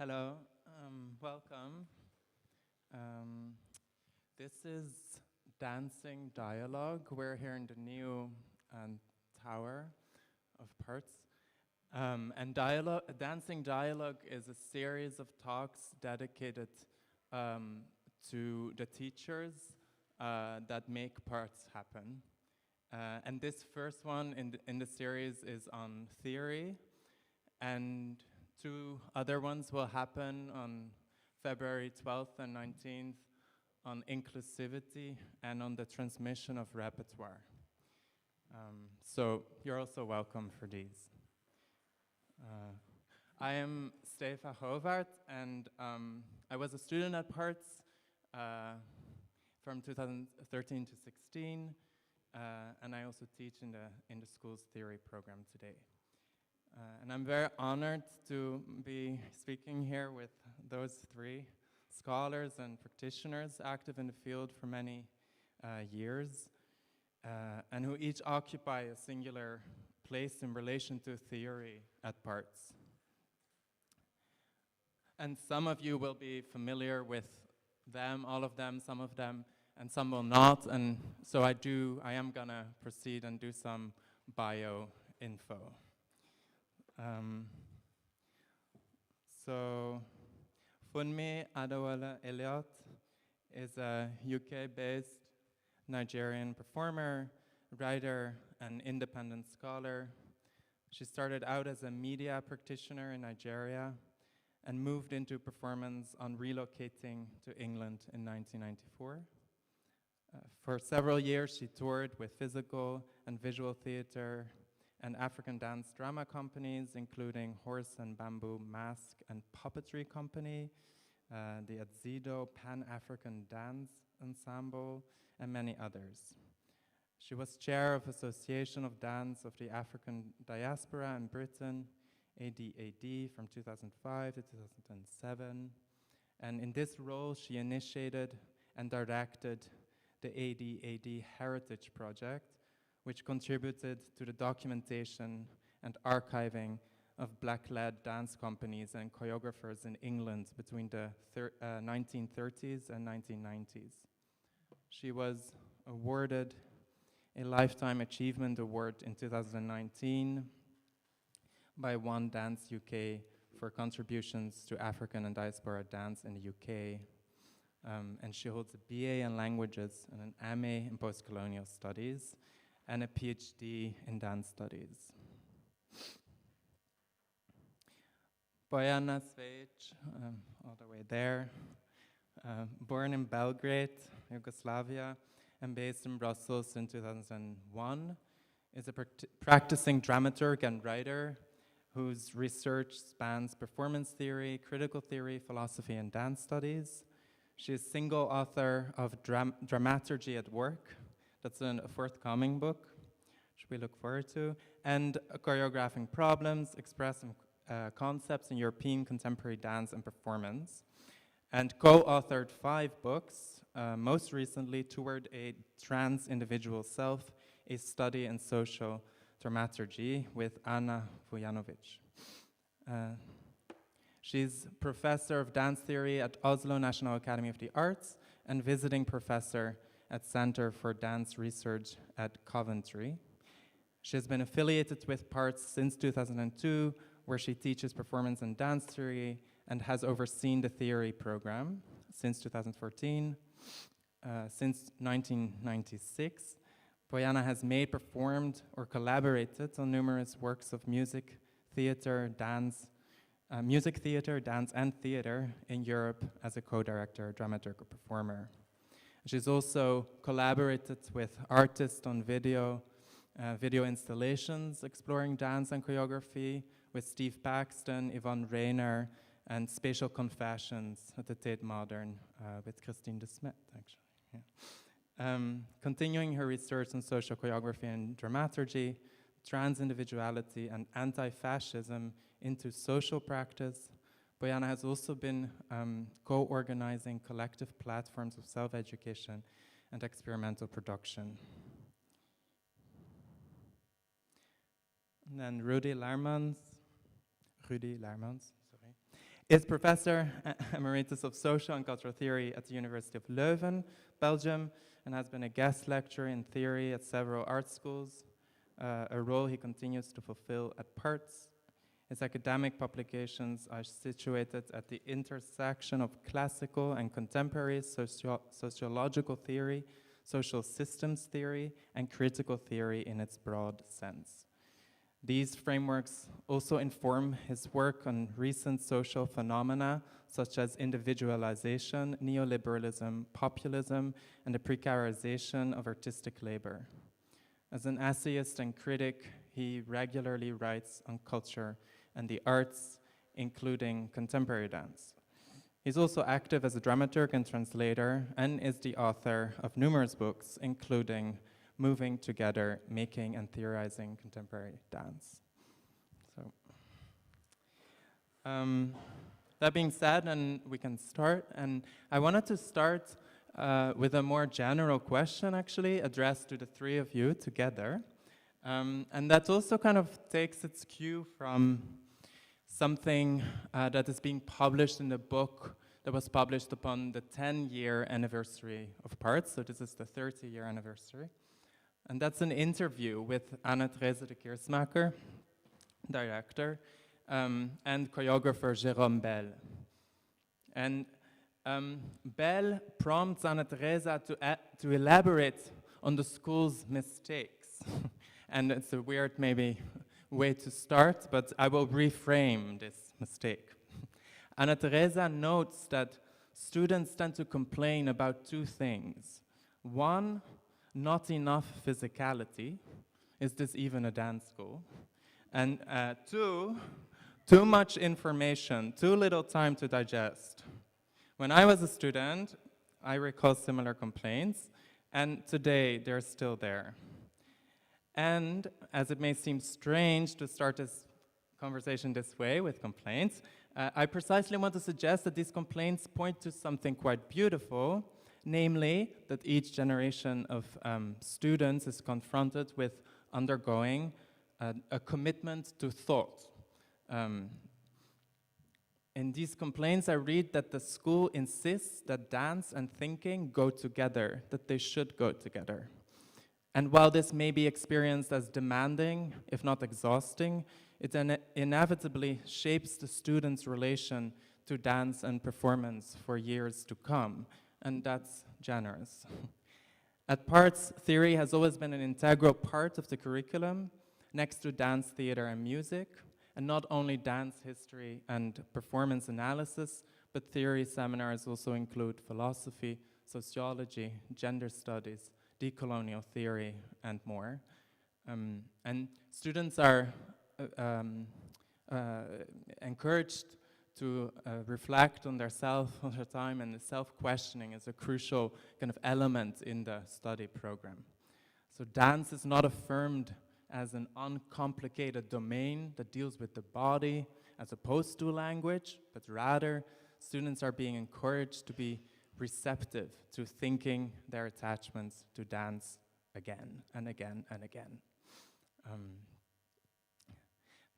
Hello, welcome. This is Dancing Dialogue. We're here in the new tower of P.A.R.T.S. And Dancing Dialogue is a series of talks dedicated to the teachers that make P.A.R.T.S happen. And this first one in the series is on theory, and two other ones will happen on February 12th and 19th on inclusivity and on the transmission of repertoire. So you're also welcome for these. I am Stefa Hovart, and I was a student at P.A.R.T.S from 2013 to 16, and I also teach in the school's theory program today. And I'm very honored to be speaking here with those three scholars and practitioners active in the field for many years, and who each occupy a singular place in relation to theory at P.A.R.T.S. And some of you will be familiar with them, all of them, some of them, and some will not. And so I am gonna proceed and do some bio info. So Funmi Adewale Elliott is a UK-based Nigerian performer, writer, and independent scholar. She started out as a media practitioner in Nigeria and moved into performance on relocating to England in 1994. For several years, she toured with physical and visual theater and African dance drama companies, including Horse and Bamboo Mask and Puppetry Company, the Adzido Pan-African Dance Ensemble, and many others. She was chair of Association of Dance of the African Diaspora in Britain, ADAD, from 2005 to 2007. And in this role, she initiated and directed the ADAD Heritage Project, which contributed to the documentation and archiving of Black-led dance companies and choreographers in England between the 1930s and 1990s. She was awarded a Lifetime Achievement Award in 2019 by One Dance UK for contributions to African and diaspora dance in the UK. And she holds a BA in languages and an MA in post-colonial studies and a PhD in dance studies. Bojana Cvijić, all the way there, born in Belgrade, Yugoslavia, and based in Brussels in 2001, is a practicing dramaturg and writer whose research spans performance theory, critical theory, philosophy, and dance studies. She is single author of Dramaturgy at Work, that's a forthcoming book, which we look forward to, and Choreographing Problems, Expressing Concepts in European Contemporary Dance and Performance, and co-authored 5 books, most recently Toward a Trans Individual Self, a Study in Social Dramaturgy with Anna Vujanovic. She's professor of dance theory at Oslo National Academy of the Arts and visiting professor at Center for Dance Research at Coventry. She has been affiliated with P.A.R.T.S since 2002, where she teaches performance and dance theory and has overseen the theory program since 2014. Since 1996, Bojana has made, performed, or collaborated on numerous works of music, theater, dance, and theater in Europe as a co-director, dramaturg, or performer. She's also collaborated with artists on video installations exploring dance and choreography with Steve Paxton, Yvonne Rayner, and Spatial Confessions at the Tate Modern with Christine de Smet, actually. Yeah. Continuing her research on social choreography and dramaturgy, trans-individuality, and anti-fascism into social practice, Bojana has also been co-organizing collective platforms of self-education and experimental production. And then Rudy Laermans is Professor Emeritus of Social and Cultural Theory at the University of Leuven, Belgium, and has been a guest lecturer in theory at several art schools, a role he continues to fulfill at P.A.R.T.S. His academic publications are situated at the intersection of classical and contemporary sociological theory, social systems theory, and critical theory in its broad sense. These frameworks also inform his work on recent social phenomena such as individualization, neoliberalism, populism, and the precarization of artistic labor. As an essayist and critic, he regularly writes on culture and the arts, including contemporary dance. He's also active as a dramaturg and translator and is the author of numerous books, including Moving Together, Making and Theorizing Contemporary Dance. So, that being said, and we can start, and I wanted to start with a more general question, actually, addressed to the three of you together. And that also kind of takes its cue from something that is being published in the book that was published upon the 10-year anniversary of P.A.R.T.S. So this is the 30-year anniversary. And that's an interview with Anne-Therese de Keersmaker, director, and choreographer Jérôme Bell. And Bell prompts Anne-Therese to elaborate on the school's mistakes. And it's a weird, maybe, way to start, but I will reframe this mistake. Anne-Therese notes that students tend to complain about two things. One, not enough physicality. Is this even a dance school? And two, too much information, too little time to digest. When I was a student, I recall similar complaints, and today they're still there. And as it may seem strange to start this conversation this way with complaints, I precisely want to suggest that these complaints point to something quite beautiful, namely that each generation of students is confronted with undergoing a commitment to thought. In these complaints, I read that the school insists that dance and thinking go together, that they should go together. And while this may be experienced as demanding, if not exhausting, it inevitably shapes the student's relation to dance and performance for years to come, and that's generous. At P.A.R.T.S, theory has always been an integral part of the curriculum, next to dance, theater, and music, and not only dance history and performance analysis, but theory seminars also include philosophy, sociology, gender studies, decolonial theory, and more. And students are encouraged to reflect on their self all the time, and the self-questioning is a crucial kind of element in the study program. So dance is not affirmed as an uncomplicated domain that deals with the body as opposed to language, but rather students are being encouraged to be receptive to thinking their attachments to dance again and again and again.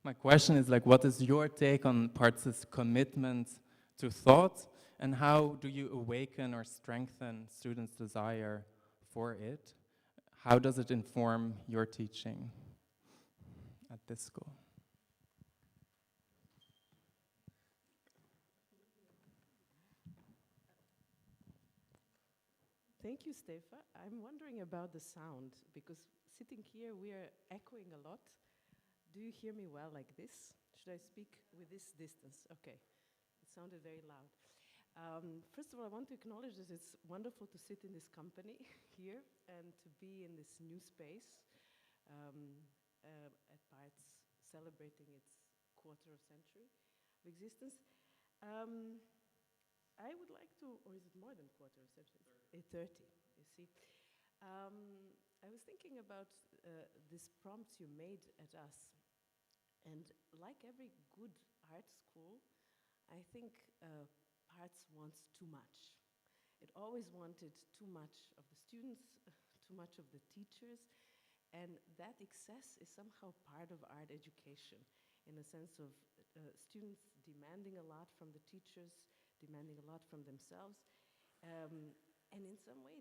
My question is, like, what is your take on P.A.R.T.'s commitment to thought, and how do you awaken or strengthen students' desire for it? How does it inform your teaching at this school? Thank you, Stefa. I'm wondering about the sound, because sitting here we are echoing a lot. Do you hear me well like this? Should I speak with this distance? Okay, it sounded very loud. First of all, I want to acknowledge that it's wonderful to sit in this company here and to be in this new space at P.A.R.T.S, celebrating its quarter of century of existence. I would like to, or is it more than quarter of century? 30, you see. I was thinking about this prompt you made at us. And like every good art school, I think P.A.R.T.S wants too much. It always wanted too much of the students, too much of the teachers, and that excess is somehow part of art education, in a sense of students demanding a lot from the teachers, demanding a lot from themselves. And in some way,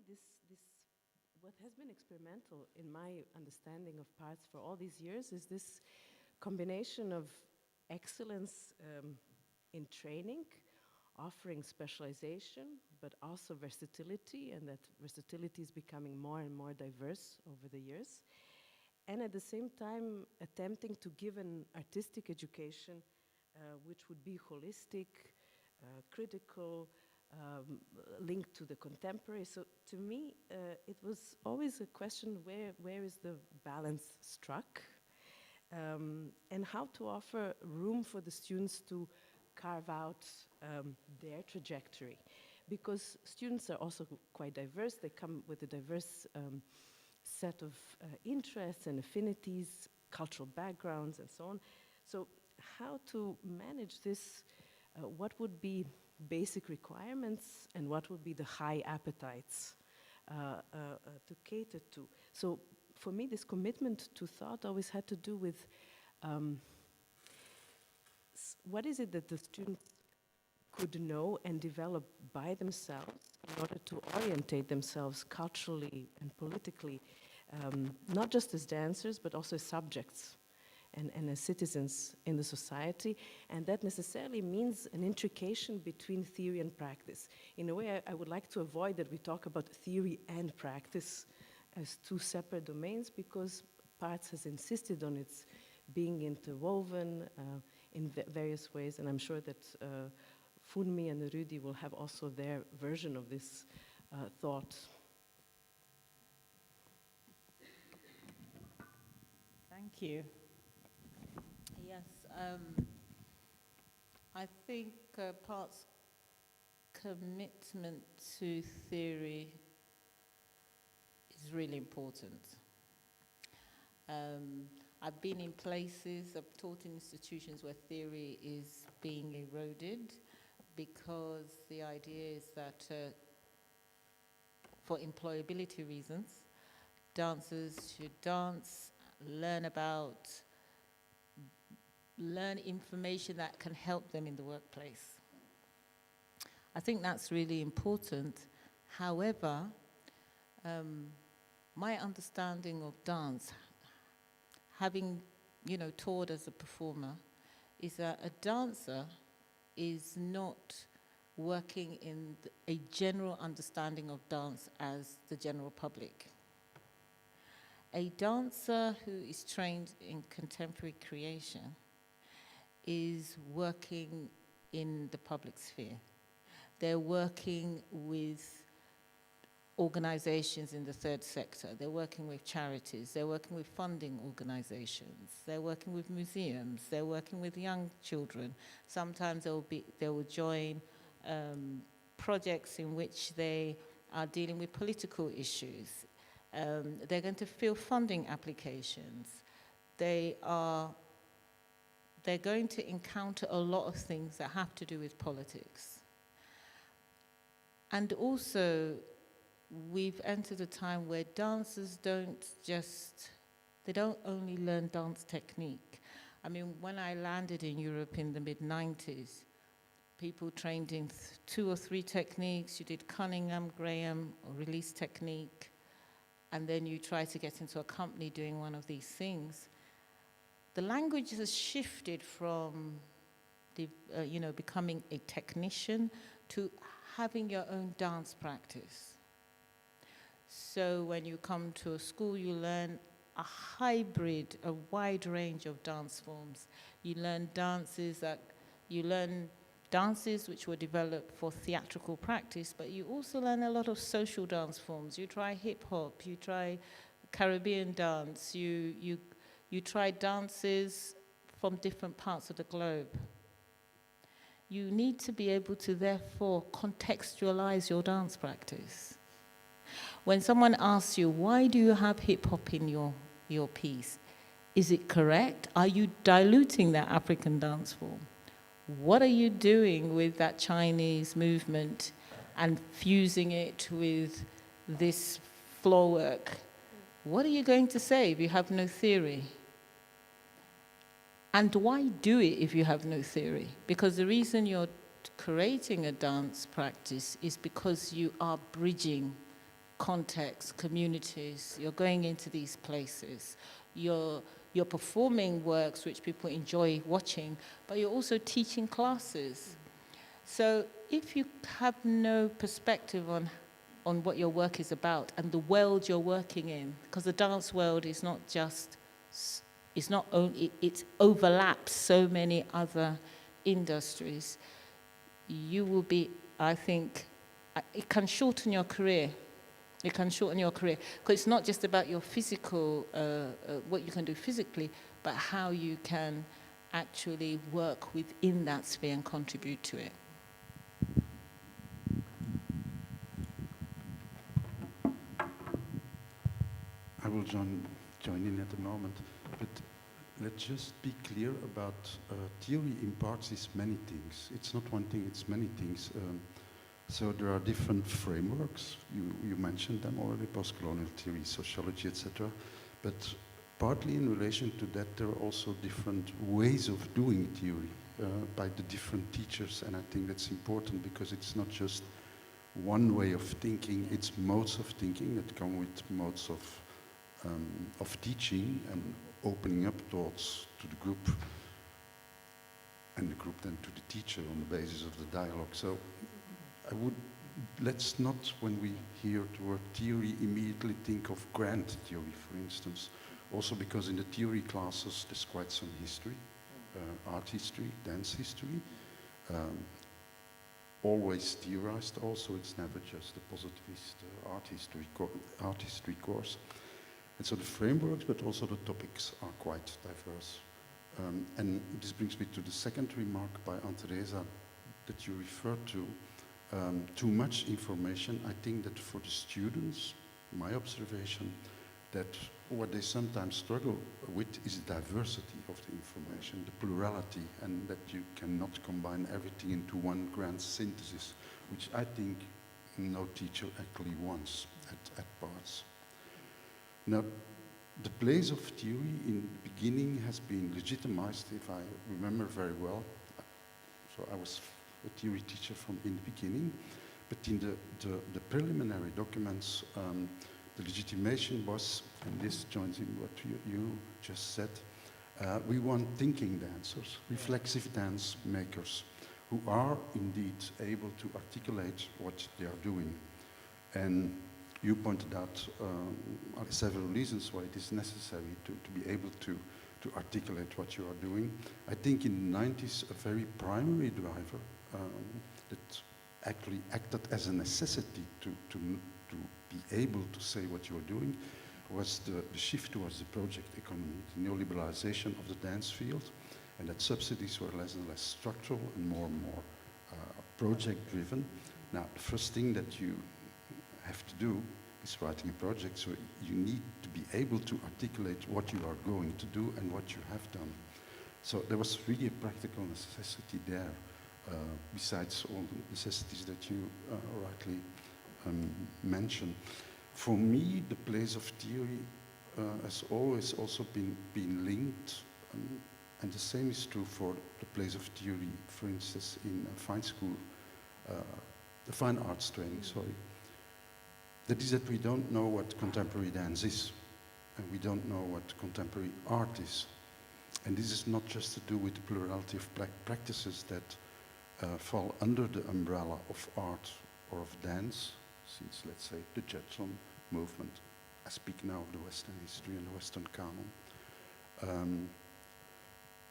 what has been experimental in my understanding of P.A.R.T.S for all these years is this combination of excellence in training, offering specialization, but also versatility, and that versatility is becoming more and more diverse over the years. And at the same time, attempting to give an artistic education which would be holistic, critical, linked to the contemporary. So to me, it was always a question where is the balance struck, and how to offer room for the students to carve out their trajectory. Because students are also quite diverse. They come with a diverse set of interests and affinities, cultural backgrounds, and so on. So how to manage this? What would be basic requirements and what would be the high appetites to cater to? So for me, this commitment to thought always had to do with what is it that the students could know and develop by themselves in order to orientate themselves culturally and politically, not just as dancers, but also as subjects and as citizens in the society. And that necessarily means an intrication between theory and practice. In a way, I would like to avoid that we talk about theory and practice as two separate domains, because P.A.R.T.S has insisted on its being interwoven in various ways, and I'm sure that Funmi and Rudi will have also their version of this thought. Thank you. Yes, I think P.A.R.T.'s commitment to theory is really important. I've been in places, I've taught in institutions where theory is being eroded because the idea is that for employability reasons, dancers should dance, learn information that can help them in the workplace. I think that's really important. However, my understanding of dance, having taught as a performer, is that a dancer is not working in a general understanding of dance as the general public. A dancer who is trained in contemporary creation is working in the public sphere. They're working with organizations in the third sector. They're working with charities. They're working with funding organizations. They're working with museums. They're working with young children. Sometimes they will join projects in which they are dealing with political issues. They're going to fill funding applications. They're going to encounter a lot of things that have to do with politics. And also, we've entered a time where dancers they don't only learn dance technique. I mean, when I landed in Europe in the mid-90s, people trained in 2 or 3 techniques. You did Cunningham, Graham, or release technique, and then you try to get into a company doing one of these things. The language has shifted from becoming a technician to having your own dance practice. So when you come to a school, you learn a hybrid, a wide range of dance forms. You learn dances which were developed for theatrical practice, but you also learn a lot of social dance forms. You try hip hop, you try Caribbean dance, you try dances from different parts of the globe. You need to be able to therefore contextualize your dance practice. When someone asks you, why do you have hip hop in your piece? Is it correct? Are you diluting that African dance form? What are you doing with that Chinese movement and fusing it with this floor work? What are you going to say if you have no theory? And why do it if you have no theory? Because the reason you're creating a dance practice is because you are bridging contexts, communities. You're going into these places. You're performing works which people enjoy watching, but you're also teaching classes. So if you have no perspective on what your work is about and the world you're working in, because the dance world is not just, it's not only, it overlaps so many other industries, you will be, I think, it can shorten your career. It can shorten your career, because it's not just about your physical, what you can do physically, but how you can actually work within that sphere and contribute to it. I will join in at the moment, but let's just be clear about theory in P.A.R.T.S is many things. It's not one thing, it's many things. So there are different frameworks. You mentioned them already, post-colonial theory, sociology, etc. But partly in relation to that, there are also different ways of doing theory by the different teachers, and I think that's important because it's not just one way of thinking, it's modes of thinking that come with modes of teaching and opening up thoughts to the group, and the group then to the teacher on the basis of the dialogue. So let's not, when we hear the word theory, immediately think of grand theory, for instance. Also because in the theory classes there's quite some history, art history, dance history, always theorized also, it's never just a positivist art history course. And so the frameworks, but also the topics are quite diverse. And this brings me to the second remark by Teresa that you referred to. Too much information. I think that for the students, my observation, that what they sometimes struggle with is diversity of the information, the plurality, and that you cannot combine everything into one grand synthesis, which I think no teacher actually wants at P.A.R.T.S. Now, the place of theory in the beginning has been legitimized, if I remember very well. So I was a theory teacher from in the beginning, but in the preliminary documents, the legitimation was, and this joins in what you just said, we want thinking dancers, reflexive dance makers, who are indeed able to articulate what they are doing. And you pointed out several reasons why it is necessary to be able to articulate what you are doing. I think in the 90s, a very primary driver that actually acted as a necessity to be able to say what you are doing was the shift towards the project economy, the neoliberalization of the dance field, and that subsidies were less and less structural and more project-driven. Now, the first thing that you have to do is writing a project, so you need to be able to articulate what you are going to do and what you have done. So there was really a practical necessity there, besides all the necessities that you rightly mentioned. For me, the place of theory has always also been linked, and the same is true for the place of theory, for instance, in fine school, the fine arts training, sorry. That is that we don't know what contemporary dance is, and we don't know what contemporary art is. And this is not just to do with the plurality of practices that fall under the umbrella of art or of dance, since, let's say, the Jetson movement. I speak now of the Western history and the Western canon.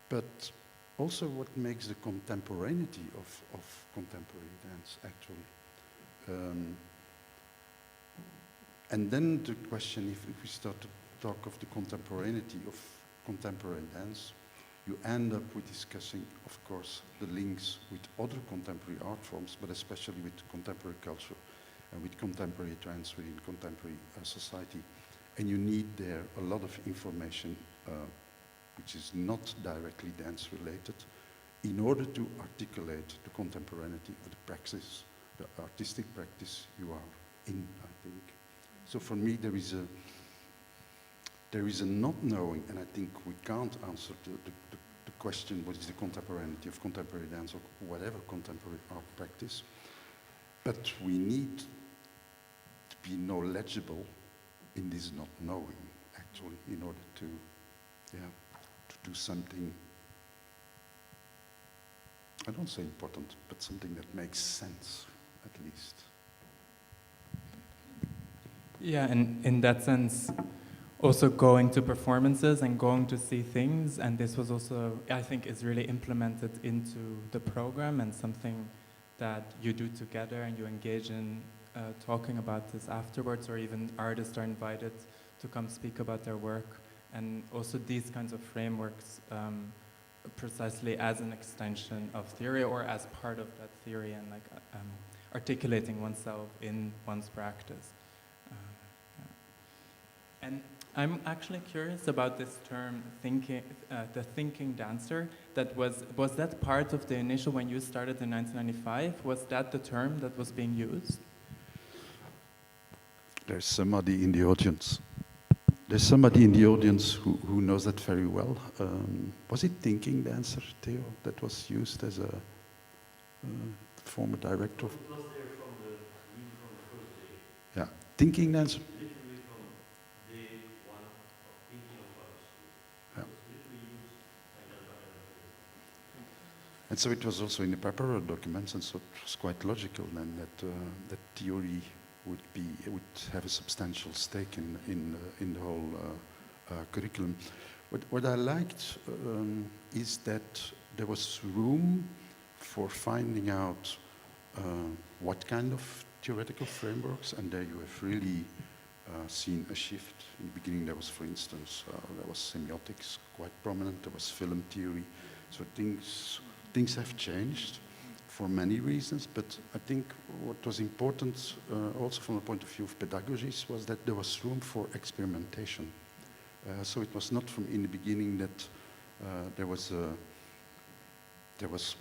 But also what makes the contemporaneity of contemporary dance, actually. And then the question, if we start to talk of the contemporaneity of contemporary dance, you end up with discussing, of course, the links with other contemporary art forms, but especially with contemporary culture and with contemporary trends within contemporary society. And you need there a lot of information which is not directly dance related in order to articulate the contemporaneity of the praxis, the artistic practice you are in, I think. So for me, there is a not knowing, and I think we can't answer the question what is the contemporaneity of contemporary dance or whatever contemporary art practice. But we need to be knowledgeable in this not knowing, actually, in order to do something, I don't say important, but something that makes sense, at least. Yeah, and in that sense, also going to performances and going to see things, and this was also, I think, is really implemented into the program and something that you do together and you engage in talking about this afterwards, or even artists are invited to come speak about their work, and also these kinds of frameworks precisely as an extension of theory or as part of that theory, and like articulating oneself in one's practice. And I'm actually curious about this term, the thinking dancer. Was that part of the initial, when you started in 1995, was that the term that was being used? There's somebody in the audience. There's somebody in the audience who knows that very well. Was it thinking dancer, Theo, that was used as a former director? It was there from the first day. Yeah, thinking dancer. Literally from day one of thinking about school. Yeah. It was literally used like that by everybody. And so it was also in the P.A.R.T.S documents, and so it was quite logical then that theory would have a substantial stake in the whole curriculum. What I liked is that there was room for finding out what kind of theoretical frameworks, and there you have really seen a shift. In the beginning there was, for instance, there was semiotics quite prominent, there was film theory, so things have changed for many reasons, but I think what was important also from the point of view of pedagogies was that there was room for experimentation. So it was not from in the beginning that there was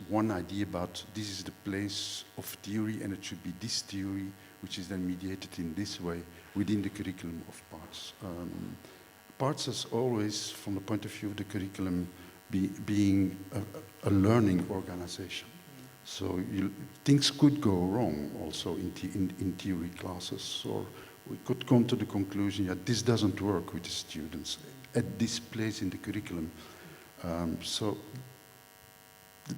one idea about this is the place of theory and it should be this theory which is then mediated in this way within the curriculum of P.A.R.T.S. P.A.R.T.S has always, from the point of view of the curriculum, being a learning organization. So things could go wrong also in theory classes, or we could come to the conclusion that this doesn't work with the students at this place in the curriculum. So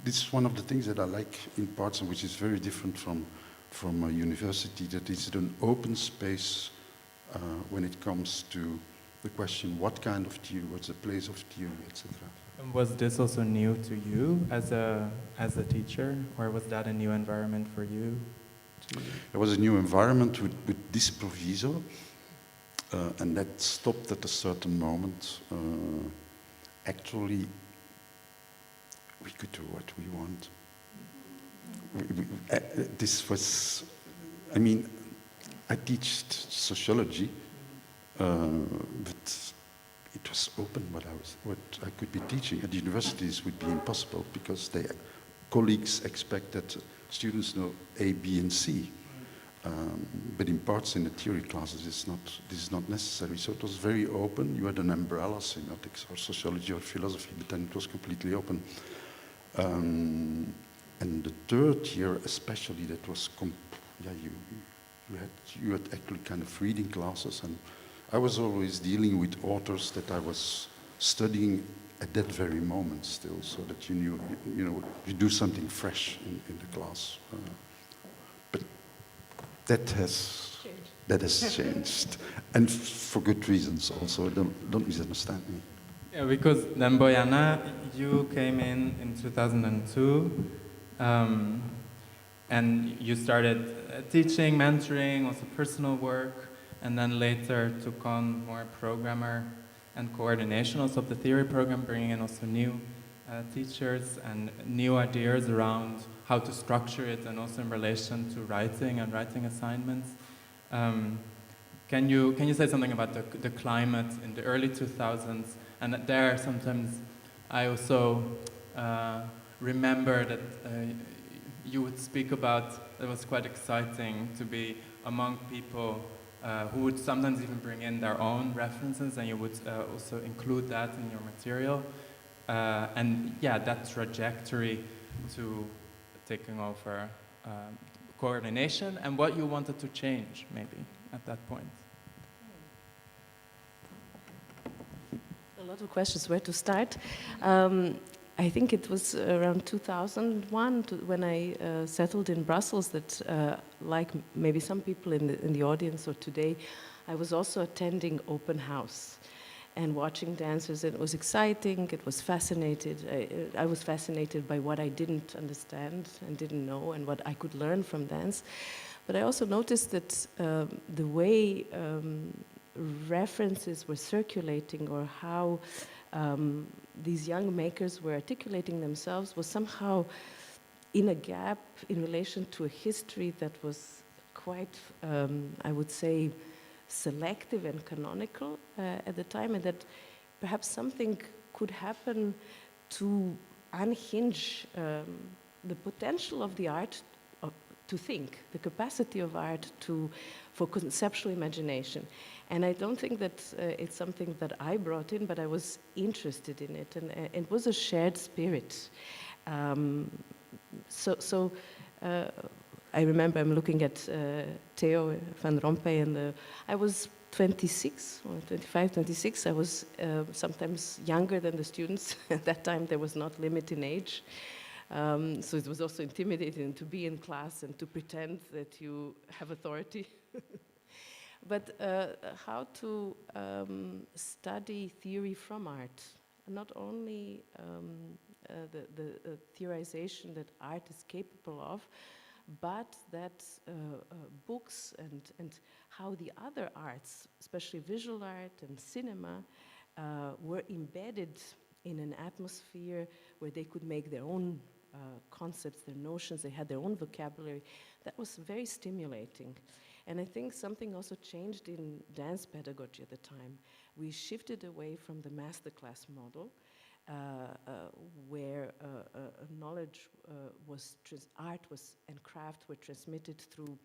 this is one of the things that I like in P.A.R.T.S, which is very different from a university, that it's an open space when it comes to the question what kind of theory, what's the place of theory, etc. And was this also new to you as a teacher, or was that a new environment for you? It was a new environment with this proviso, and that stopped at a certain moment. Actually, we could do what we want. This was, I mean, I teach sociology, but it was open what I could be teaching. At the universities would be impossible because colleagues expect that students know A, B, and C. But in P.A.R.T.S in the theory classes, this is not necessary. So it was very open. You had an umbrella, semiotics or sociology or philosophy, but then it was completely open. And the third year, especially, that was you had actually kind of reading classes, and I was always dealing with authors that I was studying at that very moment still, so that you do something fresh in the class. But that has changed, and for good reasons also. Don't misunderstand me. Yeah, because then Bojana, you came in 2002, and you started teaching, mentoring, also personal work, and then later took on more programmer and coordination also of the theory program, bringing in also new teachers and new ideas around how to structure it, and also in relation to writing and writing assignments. Can you say something about the climate in the early 2000s? And there sometimes I also remember that you would speak about, it was quite exciting to be among people who would sometimes even bring in their own references, and you would also include that in your material. And yeah, that trajectory to taking over coordination and what you wanted to change maybe at that point. A lot of questions. Where to start? I think it was around 2001 when I settled in Brussels that, like maybe some people in the audience or today, I was also attending open house and watching dancers. And it was exciting. It was fascinated. I was fascinated by what I didn't understand and didn't know and what I could learn from dance. But I also noticed that the way references were circulating or how these young makers were articulating themselves was somehow in a gap in relation to a history that was quite, I would say, selective and canonical at the time, and that perhaps something could happen to unhinge the potential of the art to think, the capacity of art for conceptual imagination. And I don't think that it's something that I brought in, but I was interested in it, and it was a shared spirit. I remember I'm looking at Theo van Rompuy, and I was 26 or 25, 26. I was sometimes younger than the students. At that time, there was not limit in age. So it was also intimidating to be in class and to pretend that you have authority. But how to study theory from art, not only the theorization that art is capable of, but that books and how the other arts, especially visual art and cinema, were embedded in an atmosphere where they could make their own concepts, their notions, they had their own vocabulary. That was very stimulating. And I think something also changed in dance pedagogy at the time. We shifted away from the masterclass model, where knowledge art and craft were transmitted through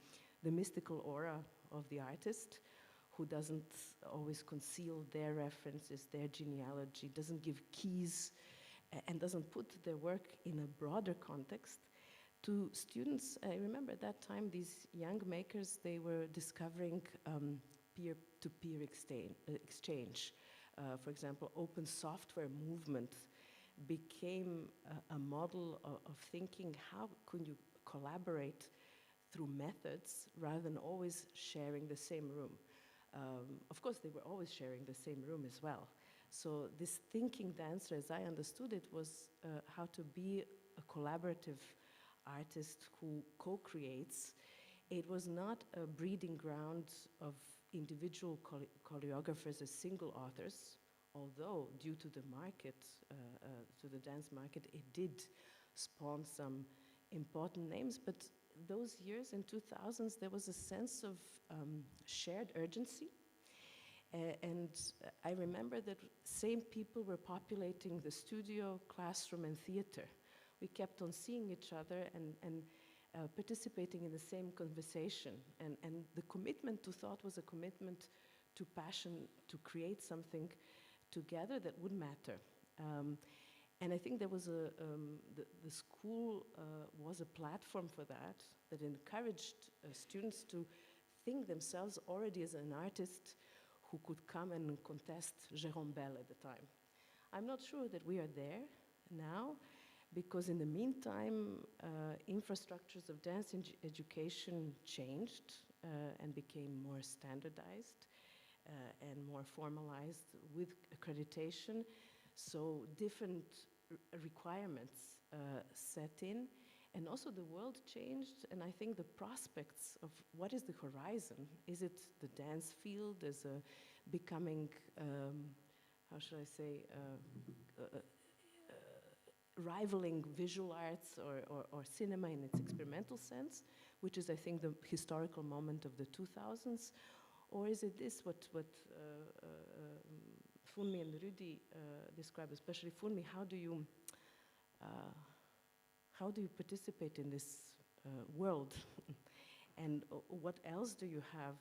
the mystical aura of the artist, who doesn't always conceal their references, their genealogy, doesn't give keys, and doesn't put their work in a broader context. To students, I remember at that time, these young makers, they were discovering peer-to-peer exchange. For example, open software movement became a model of thinking, how can you collaborate through methods rather than always sharing the same room? Of course, they were always sharing the same room as well. So this thinking dancer, as I understood it, was how to be a collaborative artist who co-creates. It was not a breeding ground of individual choreographers as single authors, although due to the market, to the dance market, it did spawn some important names. But those years in 2000s, there was a sense of shared urgency. And I remember that same people were populating the studio, classroom, and theater. We kept on seeing each other and participating in the same conversation. And the commitment to thought was a commitment to passion, to create something together that would matter. And I think there was the school was a platform for that encouraged students to think themselves already as an artist who could come and contest Jérôme Bel at the time. I'm not sure that we are there now, because in the meantime, infrastructures of dance education changed and became more standardized and more formalized with accreditation. So different requirements set in, and also the world changed, and I think the prospects of what is the horizon. Is it the dance field as a becoming, how should I say, rivaling visual arts or cinema in its experimental sense, which is, I think, the historical moment of the 2000s? Or is it this, what Funmi and Rudi describe, especially Funmi, how do you participate in this world? And what else do you have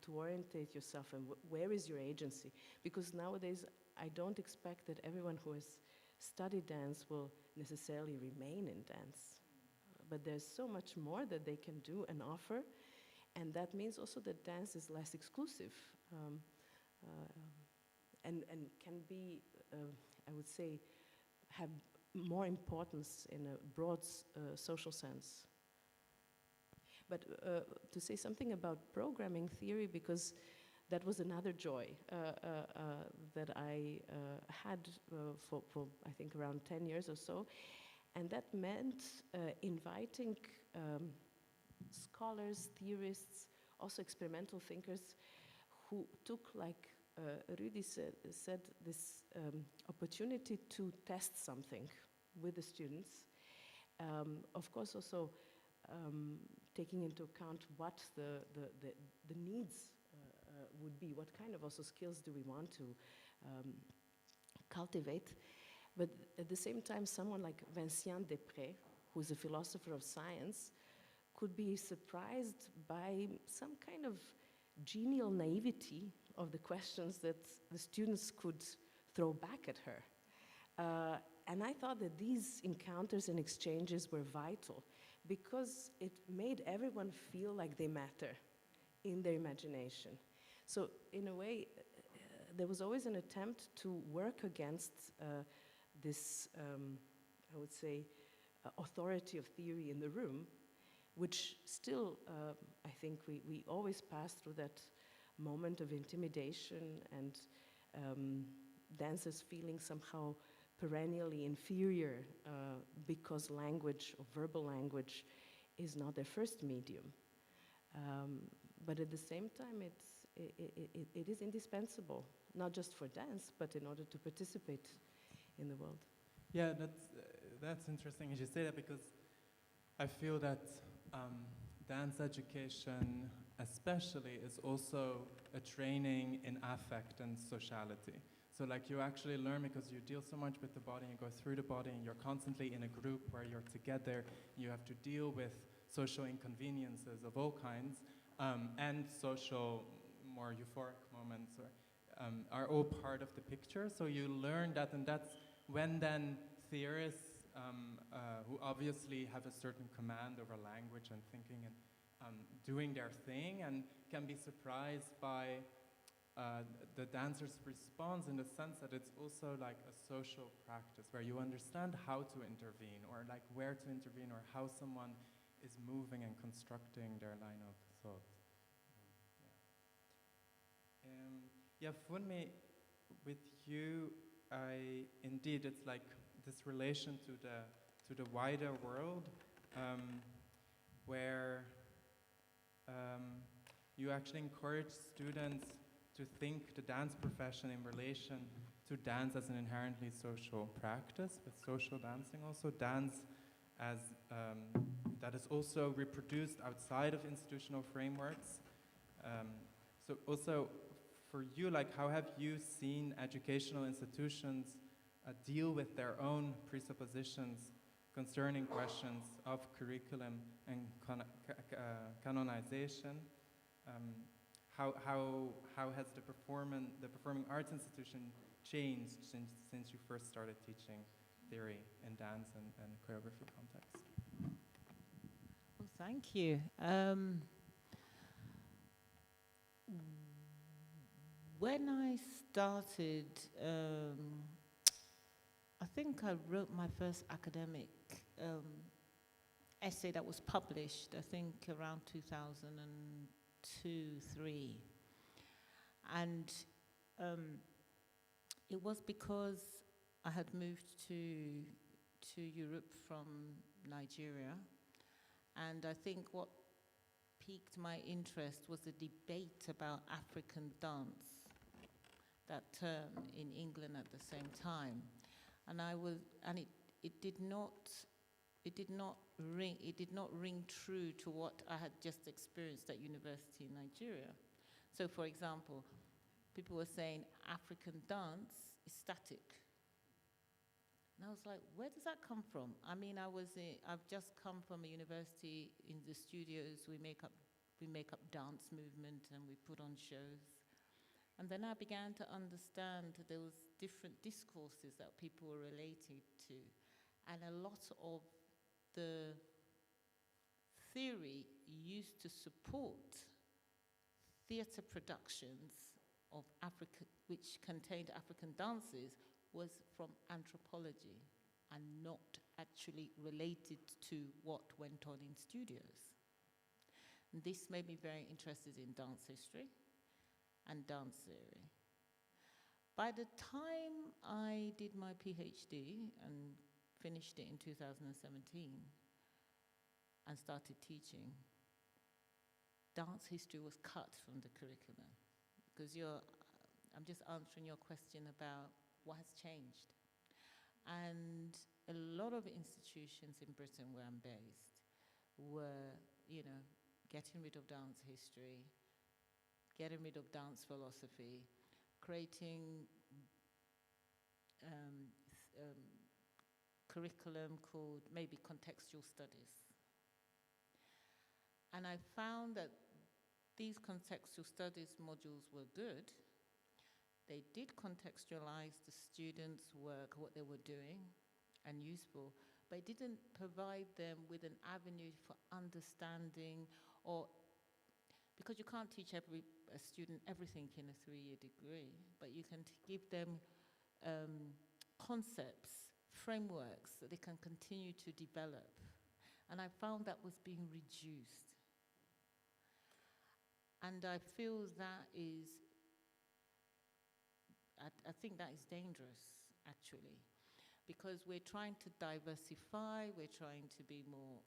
to orientate yourself, and where is your agency? Because nowadays, I don't expect that everyone who has study dance will necessarily remain in dance. But there's so much more that they can do and offer, and that means also that dance is less exclusive, and can be, I would say, have more importance in a broad social sense. But to say something about programming theory, because that was another joy that I had for I think around 10 years or so, and that meant inviting scholars, theorists, also experimental thinkers, who took, like Rudy said, this opportunity to test something with the students. Of course, also taking into account what the needs would be, what kind of also skills do we want to cultivate. But at the same time, someone like Vincent Després, who's a philosopher of science, could be surprised by some kind of genial naivety of the questions that the students could throw back at her. And I thought that these encounters and exchanges were vital, because it made everyone feel like they matter in their imagination. So in a way, there was always an attempt to work against this, I would say, authority of theory in the room, which still, I think we always pass through that moment of intimidation and dancers feeling somehow perennially inferior because language, or verbal language, is not their first medium. But at the same time, it is indispensable, not just for dance, but in order to participate in the world. Yeah, that's interesting as you say that, because I feel that dance education especially is also a training in affect and sociality. So like you actually learn, because you deal so much with the body and go through the body, and you're constantly in a group where you're together, you have to deal with social inconveniences of all kinds, and social, more euphoric moments are all part of the picture. So you learn that, and that's when then theorists who obviously have a certain command over language and thinking and doing their thing, and can be surprised by the dancer's response, in the sense that it's also like a social practice where you understand how to intervene, or like where to intervene, or how someone is moving and constructing their line of thought. Yeah, for me, with you, indeed, it's like this relation to the wider world, where you actually encourage students to think the dance profession in relation to dance as an inherently social practice, but social dancing also, dance as that is also reproduced outside of institutional frameworks. So also for you, like how have you seen educational institutions deal with their own presuppositions concerning questions of curriculum and canonization? How has the performing arts institution changed since you first started teaching theory in dance and choreography context? Well, thank you. When I started, I think I wrote my first academic essay that was published, I think around 2002-03. And it was because I had moved to Europe from Nigeria. And I think what piqued my interest was the debate about African dance, that term in England at the same time. And it did not ring true to what I had just experienced at university in Nigeria. So for example, people were saying African dance is static. And I was like, where does that come from? I mean, I've just come from a university in the studios. We make up dance movement and we put on shows. And then I began to understand there was different discourses that people were relating to. And a lot of the theory used to support theatre productions of Africa, which contained African dances, was from anthropology and not actually related to what went on in studios. And this made me very interested in dance history and dance theory. By the time I did my PhD and finished it in 2017 and started teaching, dance history was cut from the curriculum, because I'm just answering your question about what has changed. And a lot of institutions in Britain where I'm based were, getting rid of dance history, getting rid of dance philosophy, creating curriculum called maybe contextual studies. And I found that these contextual studies modules were good. They did contextualize the students' work, what they were doing, and useful, but it didn't provide them with an avenue for understanding, or because you can't teach a student everything in a 3-year degree, but you can give them concepts, frameworks that they can continue to develop. And I found that was being reduced. And I feel that is, I think that is dangerous, actually, because we're trying to diversify, we're trying to be more,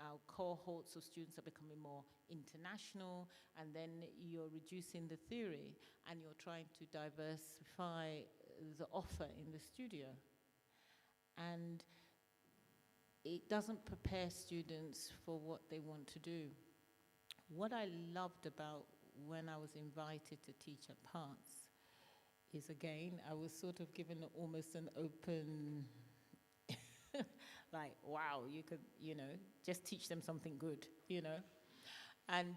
our cohorts of students are becoming more international, and then you're reducing the theory, and you're trying to diversify the offer in the studio. And it doesn't prepare students for what they want to do. What I loved about when I was invited to teach at P.A.R.T.S is, again, I was sort of given almost an open, like, wow, you could, just teach them something good, And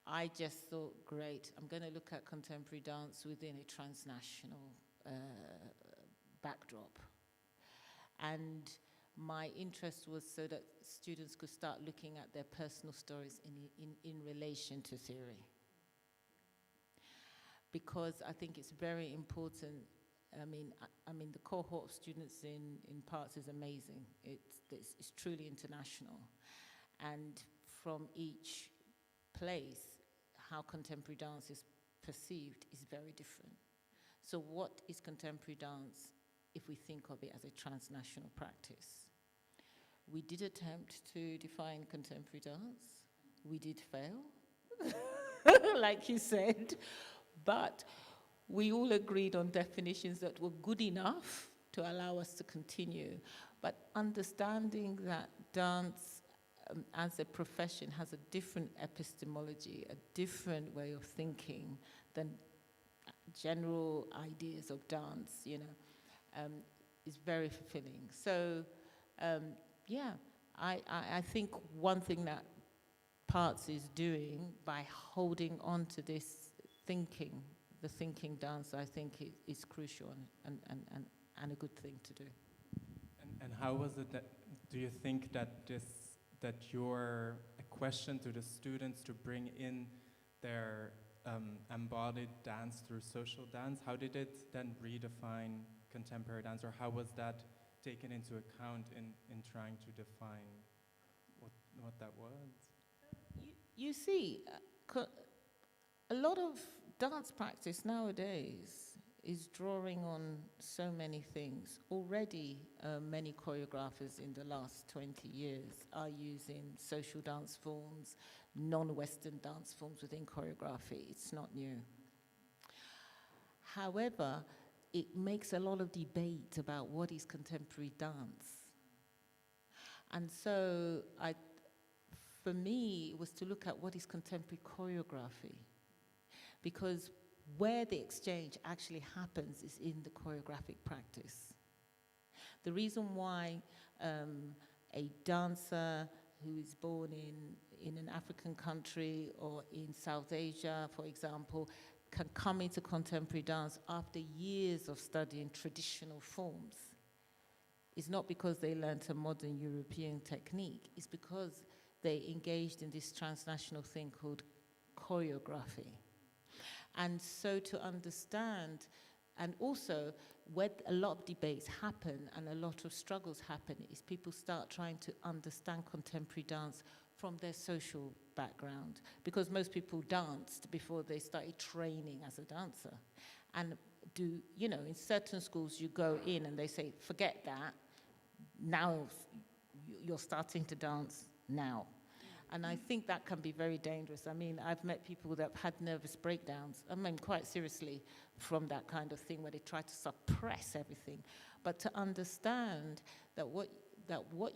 I just thought, great, I'm going to look at contemporary dance within a transnational backdrop. And my interest was so that students could start looking at their personal stories in relation to theory. Because I think it's very important. I mean, the cohort of students in P.A.R.T.S is amazing. It's truly international. And from each place, how contemporary dance is perceived is very different. So what is contemporary dance if we think of it as a transnational practice? We did attempt to define contemporary dance. We did fail, like you said, but we all agreed on definitions that were good enough to allow us to continue. But understanding that dance as a profession has a different epistemology, a different way of thinking than general ideas of dance, is very fulfilling. So, I think one thing that P.A.R.T.S is doing by holding on to this thinking, the thinking dance, I think is crucial and a good thing to do. And how was it that, do you think that you're a question to the students to bring in their embodied dance through social dance? How did it then redefine contemporary dance, or how was that taken into account in trying to define what that was? You see, a lot of dance practice nowadays is drawing on so many things. Already, many choreographers in the last 20 years are using social dance forms, non-Western dance forms within choreography. It's not new. However, it makes a lot of debate about what is contemporary dance. And so for me, it was to look at what is contemporary choreography. Because where the exchange actually happens is in the choreographic practice. The reason why a dancer who is born in an African country or in South Asia, for example, can come into contemporary dance after years of studying traditional forms, it's not because they learnt a modern European technique, it's because they engaged in this transnational thing called choreography. And so to understand, and also where a lot of debates happen and a lot of struggles happen, is people start trying to understand contemporary dance from their social background, because most people danced before they started training as a dancer. And in certain schools you go in and they say, forget that, now you're starting to dance now. And I think that can be very dangerous. I mean, I've met people that have had nervous breakdowns, I mean, quite seriously, from that kind of thing where they try to suppress everything. But to understand that what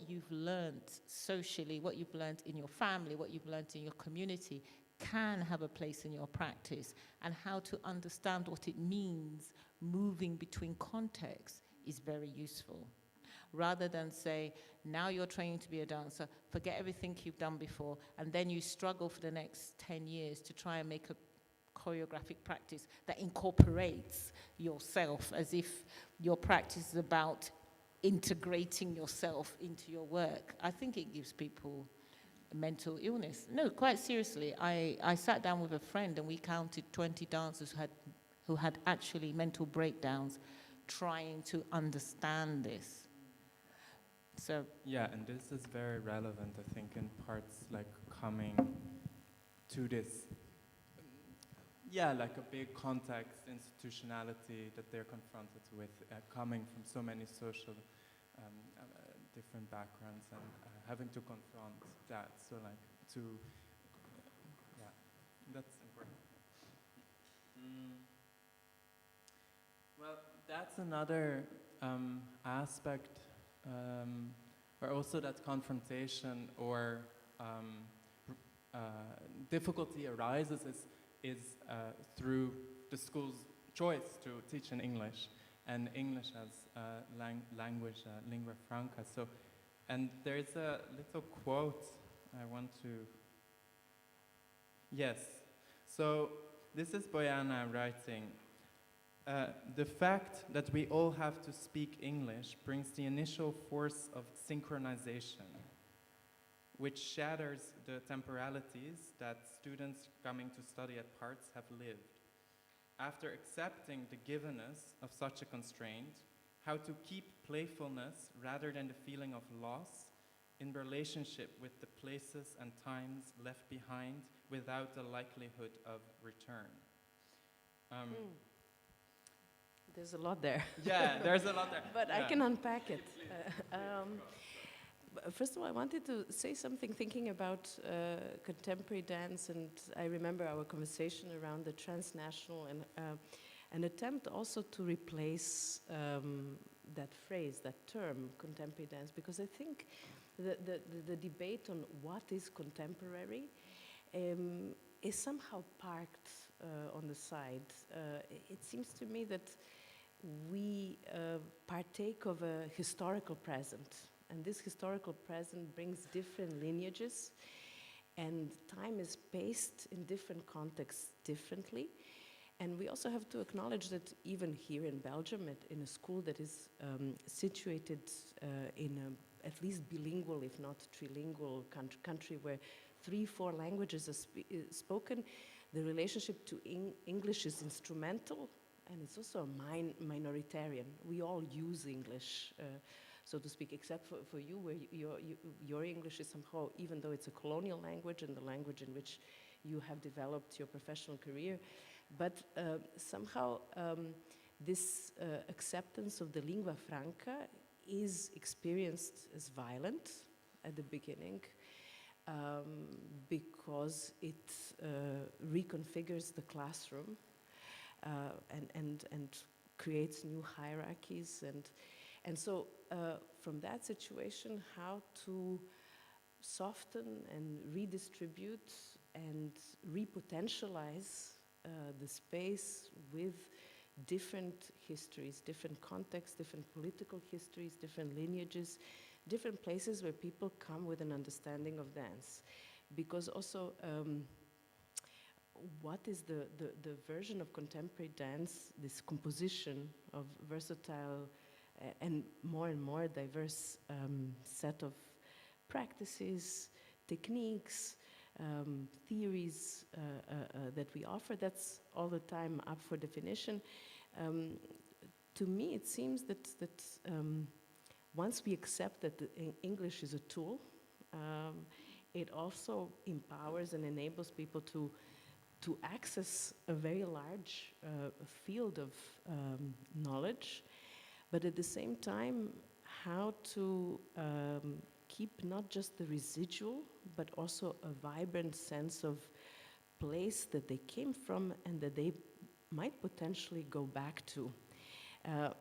you've learned socially, what you've learned in your family, what you've learned in your community can have a place in your practice, and how to understand what it means moving between contexts is very useful. Rather than say, now you're training to be a dancer, forget everything you've done before, and then you struggle for the next 10 years to try and make a choreographic practice that incorporates yourself, as if your practice is about integrating yourself into your work. I think it gives people mental illness. No, quite seriously, I sat down with a friend and we counted 20 dancers who had actually mental breakdowns trying to understand this. So yeah, and this is very relevant, I think, in parts like coming to this, like a big context, institutionality that they're confronted with, coming from so many social different backgrounds, and having to confront that. So that's important. Well, that's another aspect. Or also that confrontation or difficulty arises is through the school's choice to teach in English, and English as language, lingua franca. So, and there's a little quote I want to. Yes. So this is Boyana writing. The fact that we all have to speak English brings the initial force of synchronization, which shatters the temporalities that students coming to study at P.A.R.T.S have lived. After accepting the givenness of such a constraint, how to keep playfulness rather than the feeling of loss in relationship with the places and times left behind without the likelihood of return. There's a lot there. Yeah, there's a lot there. But yeah. I can unpack it. First of all, I wanted to say something thinking about contemporary dance, and I remember our conversation around the transnational, and an attempt also to replace that phrase, that term, contemporary dance, because I think the debate on what is contemporary is somehow parked on the side. It seems to me that we partake of a historical present, and this historical present brings different lineages, and time is paced in different contexts differently. And we also have to acknowledge that even here in Belgium, in a school that is situated in a at least bilingual, if not trilingual country where 3-4 languages are spoken, the relationship to English is instrumental, and it's also minoritarian. We all use English, so to speak, except for you, where your English is somehow, even though it's a colonial language and the language in which you have developed your professional career, but somehow this acceptance of the lingua franca is experienced as violent at the beginning, because it reconfigures the classroom and creates new hierarchies, and so from that situation, how to soften and redistribute and repotentialize the space with different histories, different contexts, different political histories, different lineages, different places where people come with an understanding of dance. Because also what is the version of contemporary dance, this composition of versatile and more diverse set of practices, techniques, theories that we offer, that's all the time up for definition. To me, it seems that once we accept that English is a tool, it also empowers and enables people to access a very large field of knowledge, but at the same time, how to keep not just the residual, but also a vibrant sense of place that they came from and that they might potentially go back to.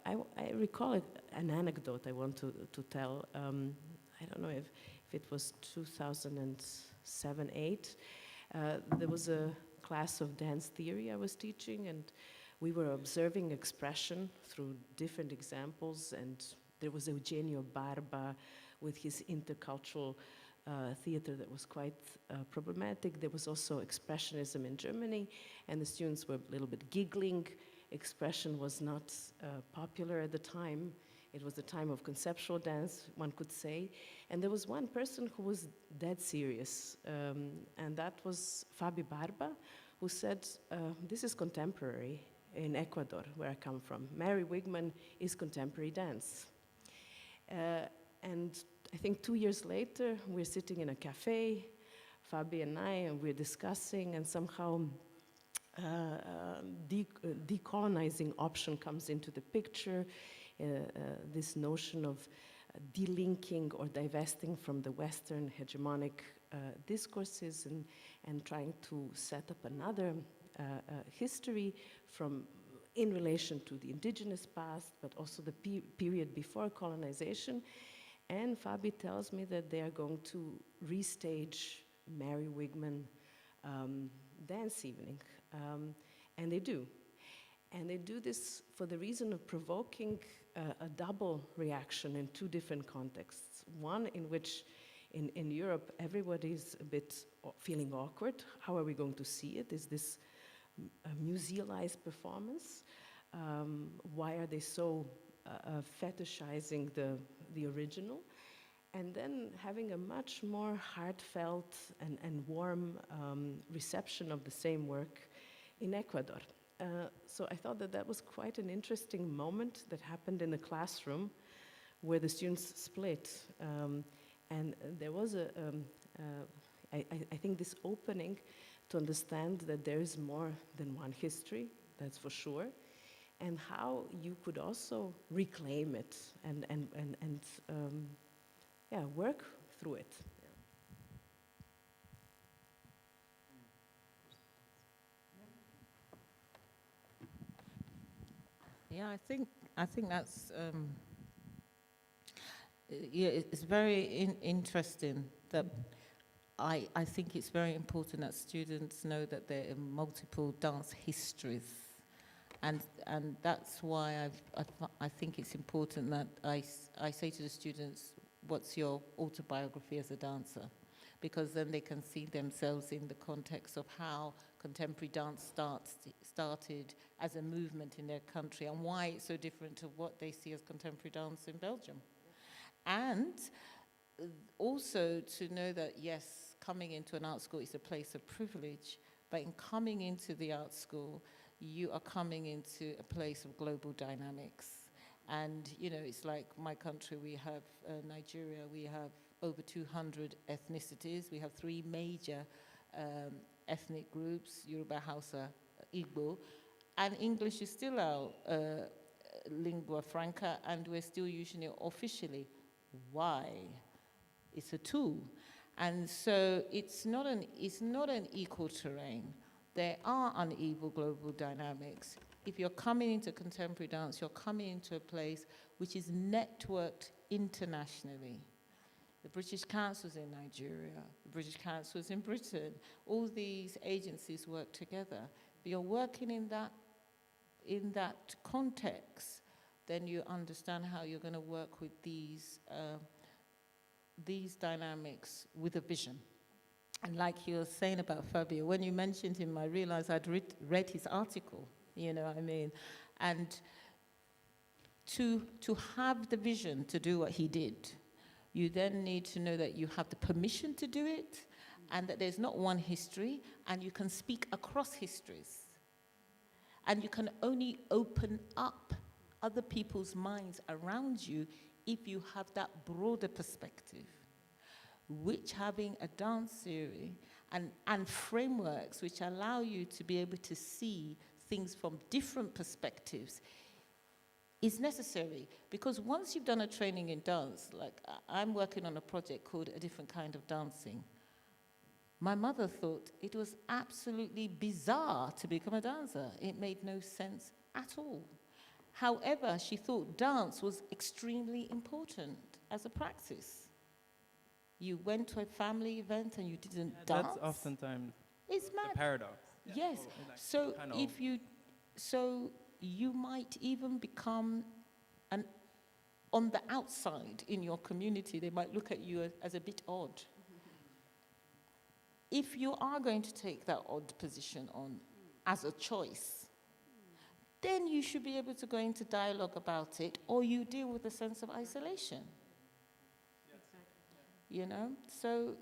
I recall an anecdote I want to tell. I don't know if it was 2007-08. There was a class of dance theory I was teaching, and we were observing expression through different examples, and there was Eugenio Barba with his intercultural theater that was quite problematic. There was also expressionism in Germany, and the students were a little bit giggling. Expression was not popular at the time. It was the time of conceptual dance, one could say. And there was one person who was dead serious, and that was Fabi Barba, who said, this is contemporary in Ecuador, where I come from. Mary Wigman is contemporary dance. And I think 2 years later, we're sitting in a cafe, Fabi and I, and we're discussing, and somehow decolonizing option comes into the picture, this notion of delinking or divesting from the Western hegemonic discourses and trying to set up another history from in relation to the indigenous past, but also the period before colonization. And Fabi tells me that they are going to restage Mary Wigman dance evening. And they do. And they do this for the reason of provoking a double reaction in two different contexts. One in which in Europe, everybody's a bit feeling awkward. How are we going to see it? Is this a musealized performance? Why are they so fetishizing the original? And then having a much more heartfelt and warm reception of the same work in Ecuador. So I thought that was quite an interesting moment that happened in the classroom where the students split. And there was I think this opening to understand that there is more than one history, that's for sure, and how you could also reclaim it and work through it. Yeah, I think that's it's very interesting that I think it's very important that students know that there are multiple dance histories, and that's why I think it's important that I say to the students, what's your autobiography as a dancer? Because then they can see themselves in the context of how contemporary dance started as a movement in their country and why it's so different to what they see as contemporary dance in Belgium. And also to know that, yes, coming into an art school is a place of privilege, but in coming into the art school, you are coming into a place of global dynamics. And, you know, it's like my country, we have Nigeria, we have over 200 ethnicities. We have 3 major ethnic groups, Yoruba, Hausa, Igbo, and English is still our lingua franca, and we're still using it officially. Why? It's a tool. And so it's not an equal terrain. There are unequal global dynamics. If you're coming into contemporary dance, you're coming into a place which is networked internationally. The British Council's in Nigeria, the British Council's in Britain. All these agencies work together. If you're working in that context, then you understand how you're going to work with these dynamics with a vision. And like you were saying about Fabio, when you mentioned him, I realized I'd read his article, you know what I mean? And to have the vision to do what he did, you then need to know that you have the permission to do it, and that there's not one history, and you can speak across histories. And you can only open up other people's minds around you if you have that broader perspective, which having a dance theory and frameworks which allow you to be able to see things from different perspectives is necessary. Because once you've done a training in dance, like I'm working on a project called A Different Kind of Dancing. My mother thought it was absolutely bizarre to become a dancer. It made no sense at all. However, she thought dance was extremely important as a practice. You went to a family event and you didn't dance. That's oftentimes It's the mad. paradox. Yes. Oh, like So kind of- if you, so you might even become on the outside in your community, they might look at you as a bit odd. If you are going to take that odd position on as a choice, then you should be able to go into dialogue about it, or you deal with a sense of isolation. You know? So,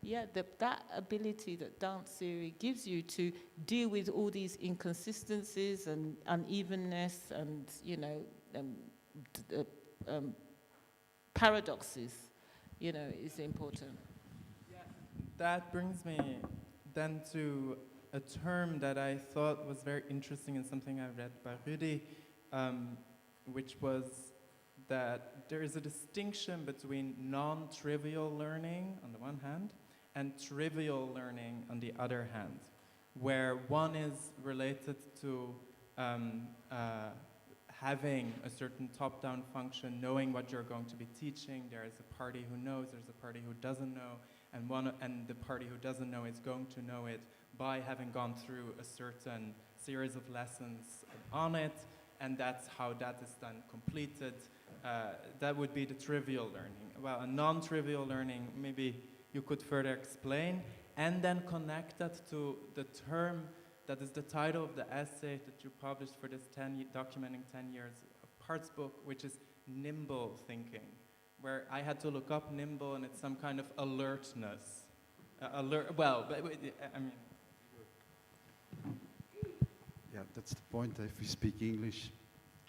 yeah, that ability that dance theory gives you to deal with all these inconsistencies and unevenness and, you know, paradoxes, you know, is important. That brings me then to a term that I thought was very interesting and something I read by Rudy, which was that there is a distinction between non-trivial learning on the one hand and trivial learning on the other hand, where one is related to having a certain top-down function, knowing what you're going to be teaching. There is a party who knows, there's a party who doesn't know, and the party who doesn't know is going to know it by having gone through a certain series of lessons on it, and that's how that is then completed. That would be the trivial learning. Well, a non-trivial learning, maybe you could further explain, and then connect that to the term that is the title of the essay that you published for this documenting 10 years of P.A.R.T.S book, which is nimble thinking, where I had to look up nimble, and it's some kind of alertness. I mean... Yeah, that's the point. If we speak English,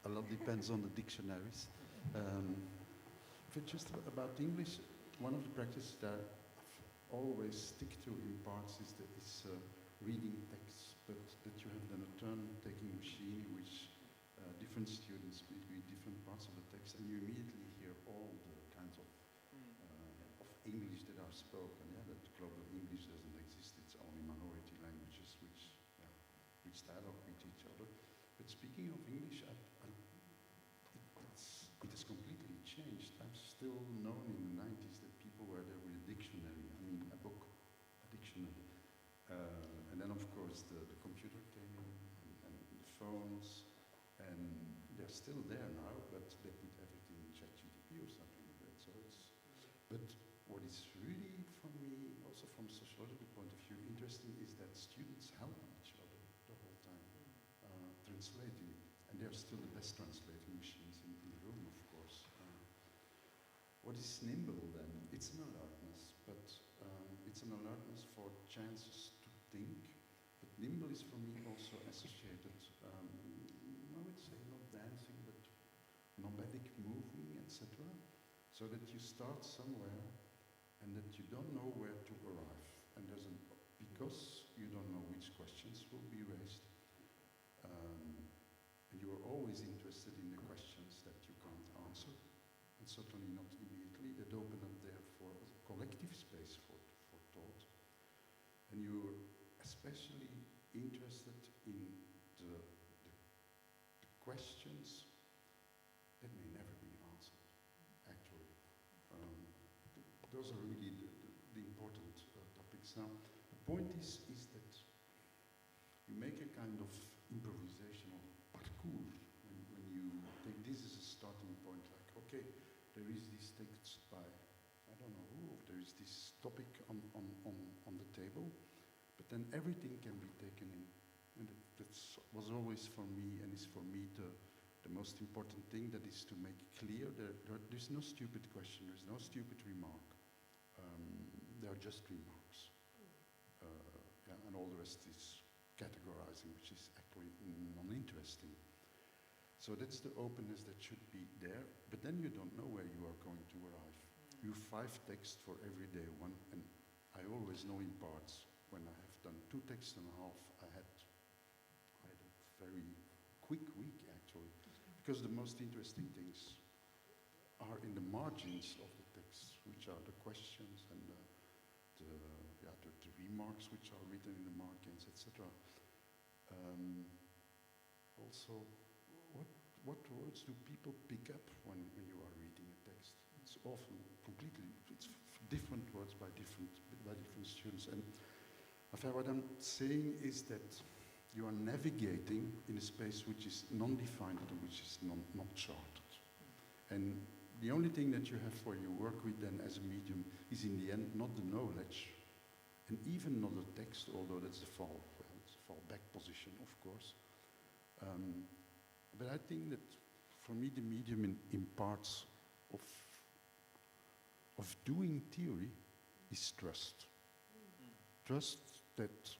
a lot depends on the dictionaries. Just about English, one of the practices that I always stick to in parts is reading texts, but that you have then a turn-taking machine in which different students read different parts of the text, and you immediately hear all the kinds of English that are spoken. Yeah, that global English doesn't exist; it's only minority languages which dialogue with each other. But speaking of English, it has completely changed. I'm still known in the 90s that people were there with a dictionary. I mean, a book, a dictionary. And then, of course, the computer came in, and the phones, and they're still there now, but they put everything in ChatGPT or something like that. So but what is really, for me, also from a sociological point of view, interesting is that students help each other the whole time, translating. And they're still the best translating machines in the room, of course. What is nimble then? It's an alertness, but it's an alertness for chances to think. But nimble is for me also associated, I would say not dancing, but nomadic moving, etc. So that you start somewhere and that you don't know where to arrive. And because you don't know which questions will be raised, and you are always interested in the questions that you can't answer, and certainly not immediately, that open up there for a collective space for thought. And you're especially interested in the questions that may never be answered, actually. Those are really the important topics. Now, the point is that you make a kind of improvisational parcours when you take this as a starting point, like, okay, there is this text by, I don't know who, there there is this topic on the table, but then everything can be taken in. And that was always for me, and is for me the most important thing, that is to make clear there's no stupid question, there's no stupid remark. They are just remarks. Yeah, and all the rest is categorizing, which is actually non-interesting. So that's the openness that should be there, but then you don't know where you are going to arrive. You have 5 texts for every day one, and I always know in parts, when I have done 2 texts and a half, I had a very quick week actually, because the most interesting things are in the margins of the text, which are the questions and the remarks which are written in the margins, etc. Also, what words do people pick up when you are reading a text? It's often it's different words by different students. And what I'm saying is that you are navigating in a space which is non-defined and which is not charted. And the only thing that you have for your work with then as a medium is in the end not the knowledge, and even not the text, although that's the fallback position, of course. But I think that for me the medium imparts of doing theory is trust. Trust that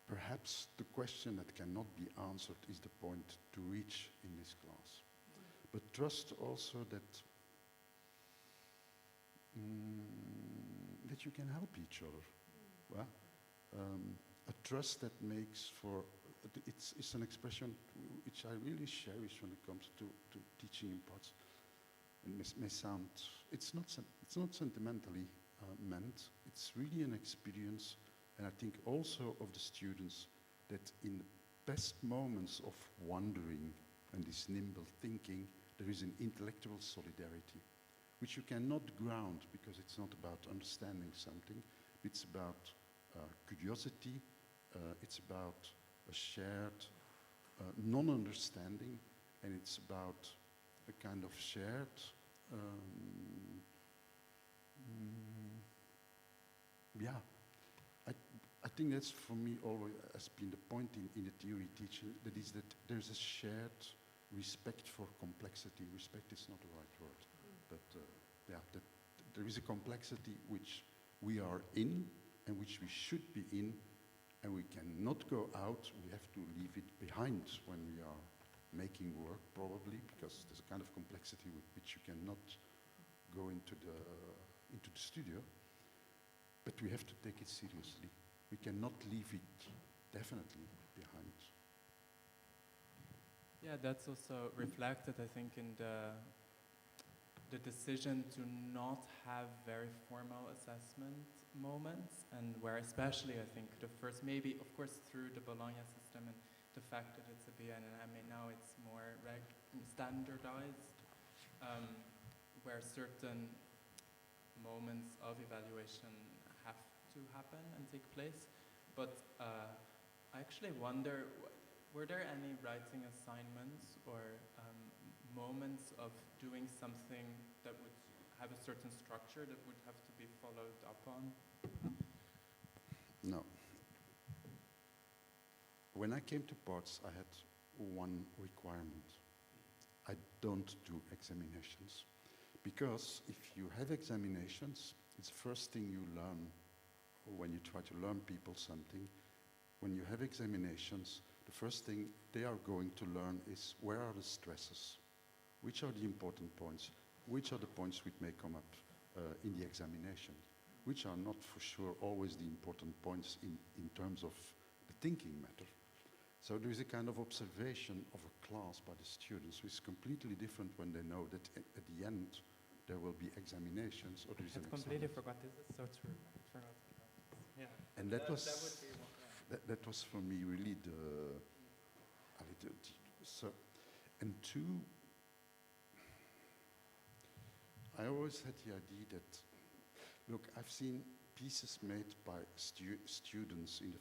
perhaps the question that cannot be answered is the point to reach in this class. But trust also that that you can help each other. Well, a trust that makes for, it's an expression which I really cherish when it comes to teaching in P.A.R.T.S. It may sound, it's not sentimentally meant, it's really an experience, and I think also of the students, that in the best moments of wandering and this nimble thinking, there is an intellectual solidarity, which you cannot ground because it's not about understanding something, it's about curiosity, it's about a shared non-understanding, and it's about a kind of shared I think that's for me always has been the point in the theory teaching, that is that there's a shared respect for complexity. Respect is not the right word, but that there is a complexity which we are in and which we should be in, and we cannot go out, we have to leave it behind when we are making work, probably, because there's a kind of complexity with which you cannot go into the studio, but we have to take it seriously. We cannot leave it definitely behind. Yeah, that's also reflected, I think, in the decision to not have very formal assessment moments, and where especially I think the first, maybe of course through the Bologna system and the fact that it's a BN and MA now, it's more standardized, where certain moments of evaluation have to happen and take place. But I actually wonder, were there any writing assignments or moments of doing something that would have a certain structure that would have to be followed up on? No. When I came to P.A.R.T.S, I had one requirement. I don't do examinations. Because if you have examinations, it's the first thing you learn when you try to learn people something. When you have examinations, the first thing they are going to learn is where are the stresses? Which are the important points? Which are the points which may come up in the examination? Which are not for sure always the important points in terms of the thinking matter. So there is a kind of observation of a class by the students, which is completely different when they know that at the end there will be examinations or there is an exam. I completely forgot this. Is so true. I forgot. Yeah. And that was would be one, that was for me really so. And two, I always had the idea that, look, I've seen pieces made by students in the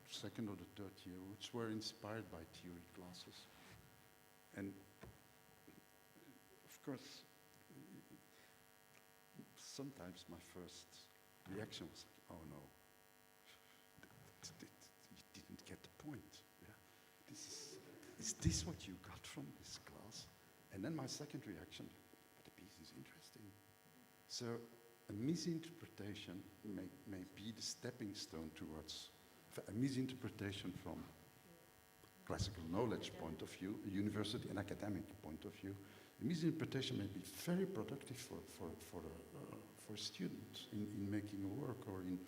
second or the third year, which were inspired by theory classes. And of course, sometimes my first reaction was like, oh no, you didn't get the point. Yeah? Is this what you got from this class? And then my second reaction, but the piece is interesting. So a misinterpretation may be the stepping stone towards a misinterpretation from classical knowledge point of view, a university and academic point of view. A misinterpretation may be very productive for a student in making a work or in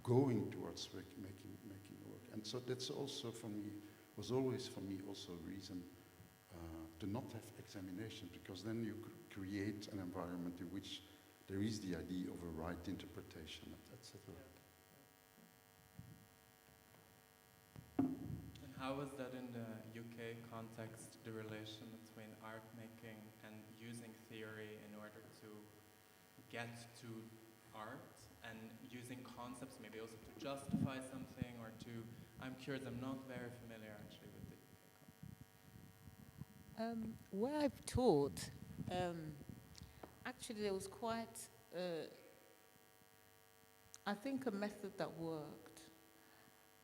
going towards making a work. And so that's also for me, was always for me also a reason to not have examination, because then you create an environment in which there is the idea of a right interpretation, etc. And how was that in the UK context, the relation between art making and using theory in order to get to art, and using concepts maybe also to justify something or to, I'm curious, I'm not very familiar actually with the UK context. Where I've taught, actually there was quite, I think, a method that worked.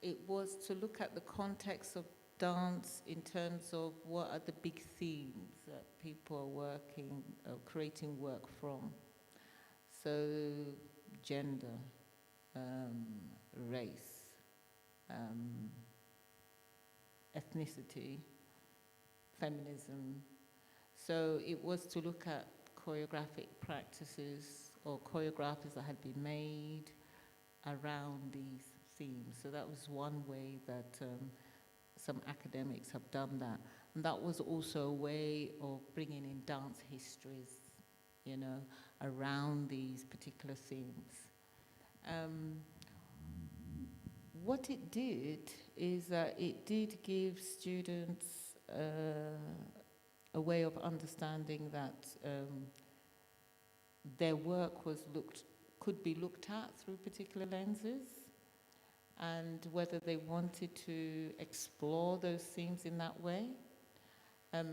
It was to look at the context of dance in terms of what are the big themes that people are working, creating work from. So gender, race, ethnicity, feminism. So it was to look at choreographic practices or choreographies that had been made around these themes. So that was one way that some academics have done that. And that was also a way of bringing in dance histories, you know, around these particular themes. What it did is that it did give students a way of understanding that their work could be looked at through particular lenses, and whether they wanted to explore those themes in that way.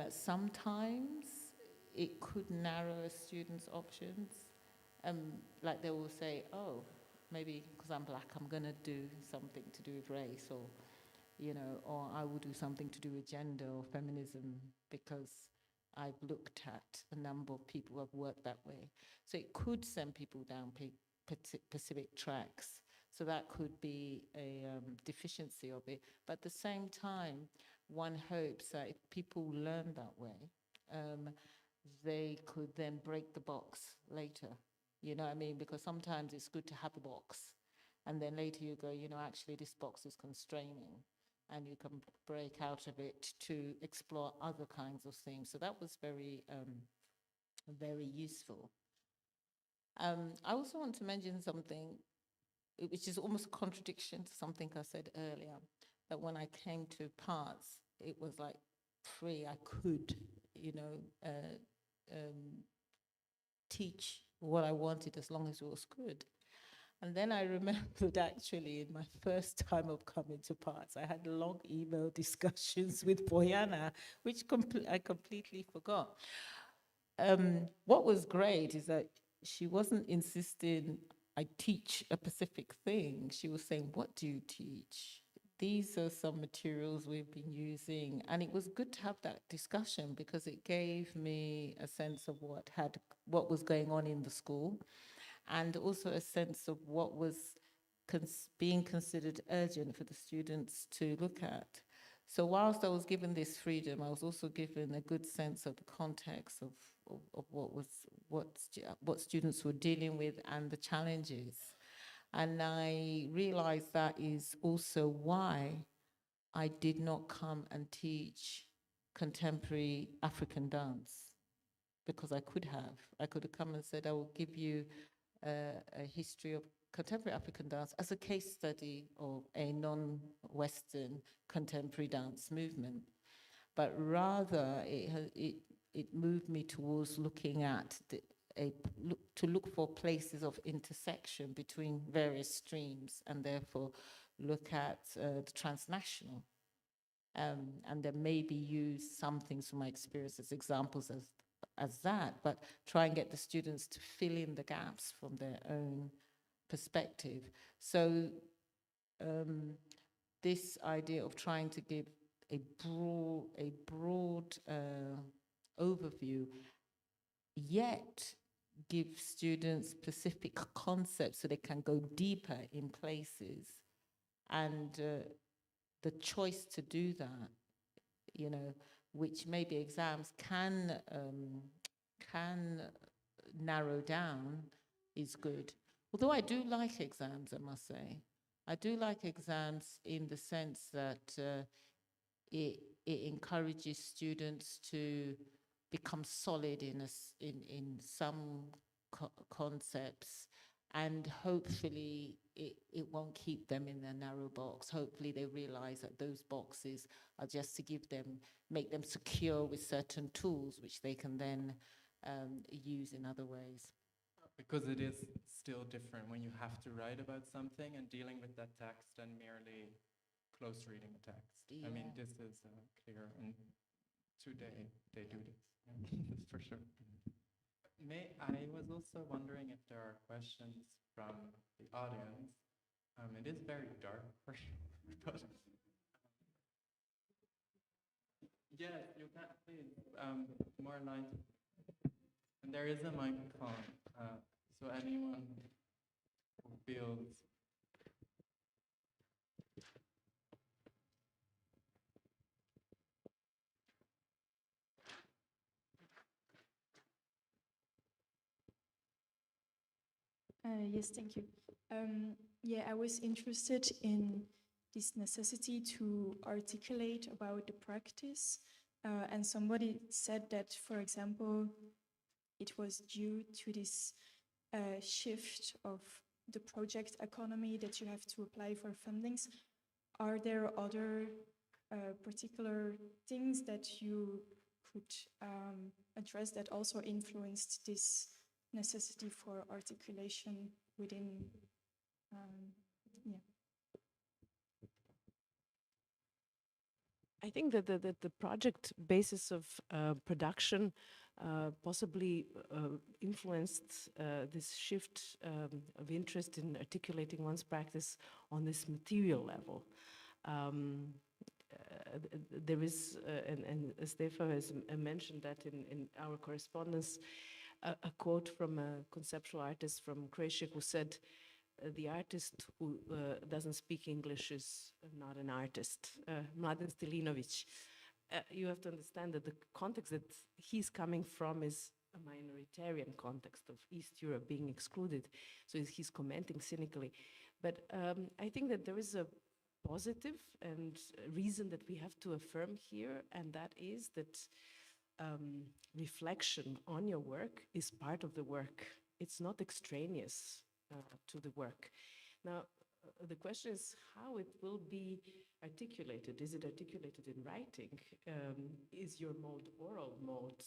Sometimes it could narrow a student's options. Like they will say, oh, maybe because I'm black, I'm going to do something to do with race, or, you know, or I will do something to do with gender or feminism because I've looked at a number of people who have worked that way. So it could send people down specific tracks. So that could be a deficiency of it. But at the same time, one hopes that if people learn that way, they could then break the box later. You know what I mean? Because sometimes it's good to have a box. And then later you go, you know, actually this box is constraining. And you can break out of it to explore other kinds of things. So that was very, very useful. I also want to mention something which is almost a contradiction to something I said earlier, that when I came to P.A.R.T.S, it was like free. I could, you know, teach what I wanted as long as it was good. And then I remembered actually in my first time of coming to P.A.R.T.S, I had long email discussions with Boyana, which I completely forgot. What was great is that she wasn't insisting I teach a specific thing. She was saying, what do you teach? These are some materials we've been using. And it was good to have that discussion because it gave me a sense of what was going on in the school, and also a sense of what was being considered urgent for the students to look at. So whilst I was given this freedom, I was also given a good sense of the context of what students were dealing with and the challenges. And I realized that is also why I did not come and teach contemporary African dance, because I could have come and said, I will give you a history of contemporary African dance as a case study of a non-Western contemporary dance movement. But rather, it moved me towards looking at to look for places of intersection between various streams, and therefore look at the transnational. And then maybe use some things from my experience as examples as that, but try and get the students to fill in the gaps from their own perspective. So this idea of trying to give a broad overview, yet give students specific concepts so they can go deeper in places, and the choice to do that, you know, which maybe exams can narrow down, is good. Although I do like exams, I must say. I do like exams in the sense that it encourages students to become solid in some concepts, and hopefully it won't keep them in a narrow box. Hopefully they realize that those boxes are just to make them secure with certain tools, which they can then use in other ways. Because it is still different when you have to write about something and dealing with that text and merely close reading a text. Yeah. I mean, this is clear, and today they do this, for sure. I was also wondering if there are questions from the audience. It is very dark for sure, but yes, you can, please, more light. And there is a microphone, so anyone who feels. Yes, thank you. Yeah, I was interested in this necessity to articulate about the practice. And somebody said that, for example, it was due to this shift of the project economy that you have to apply for fundings. Are there other particular things that you could address that also influenced this necessity for articulation within, yeah. I think that the project basis of production possibly influenced this shift of interest in articulating one's practice on this material level. There is, and Stefan has mentioned that in our correspondence, a quote from a conceptual artist from Croatia who said, the artist who doesn't speak English is not an artist. Mladen Stilinovic. You have to understand that the context that he's coming from is a minoritarian context of East Europe being excluded. So he's commenting cynically. But I think that there is a positive and reason that we have to affirm here, and that is that reflection on your work is part of the work. It's not extraneous to the work. Now, the question is how it will be articulated. Is it articulated in writing? Is your mode oral mode?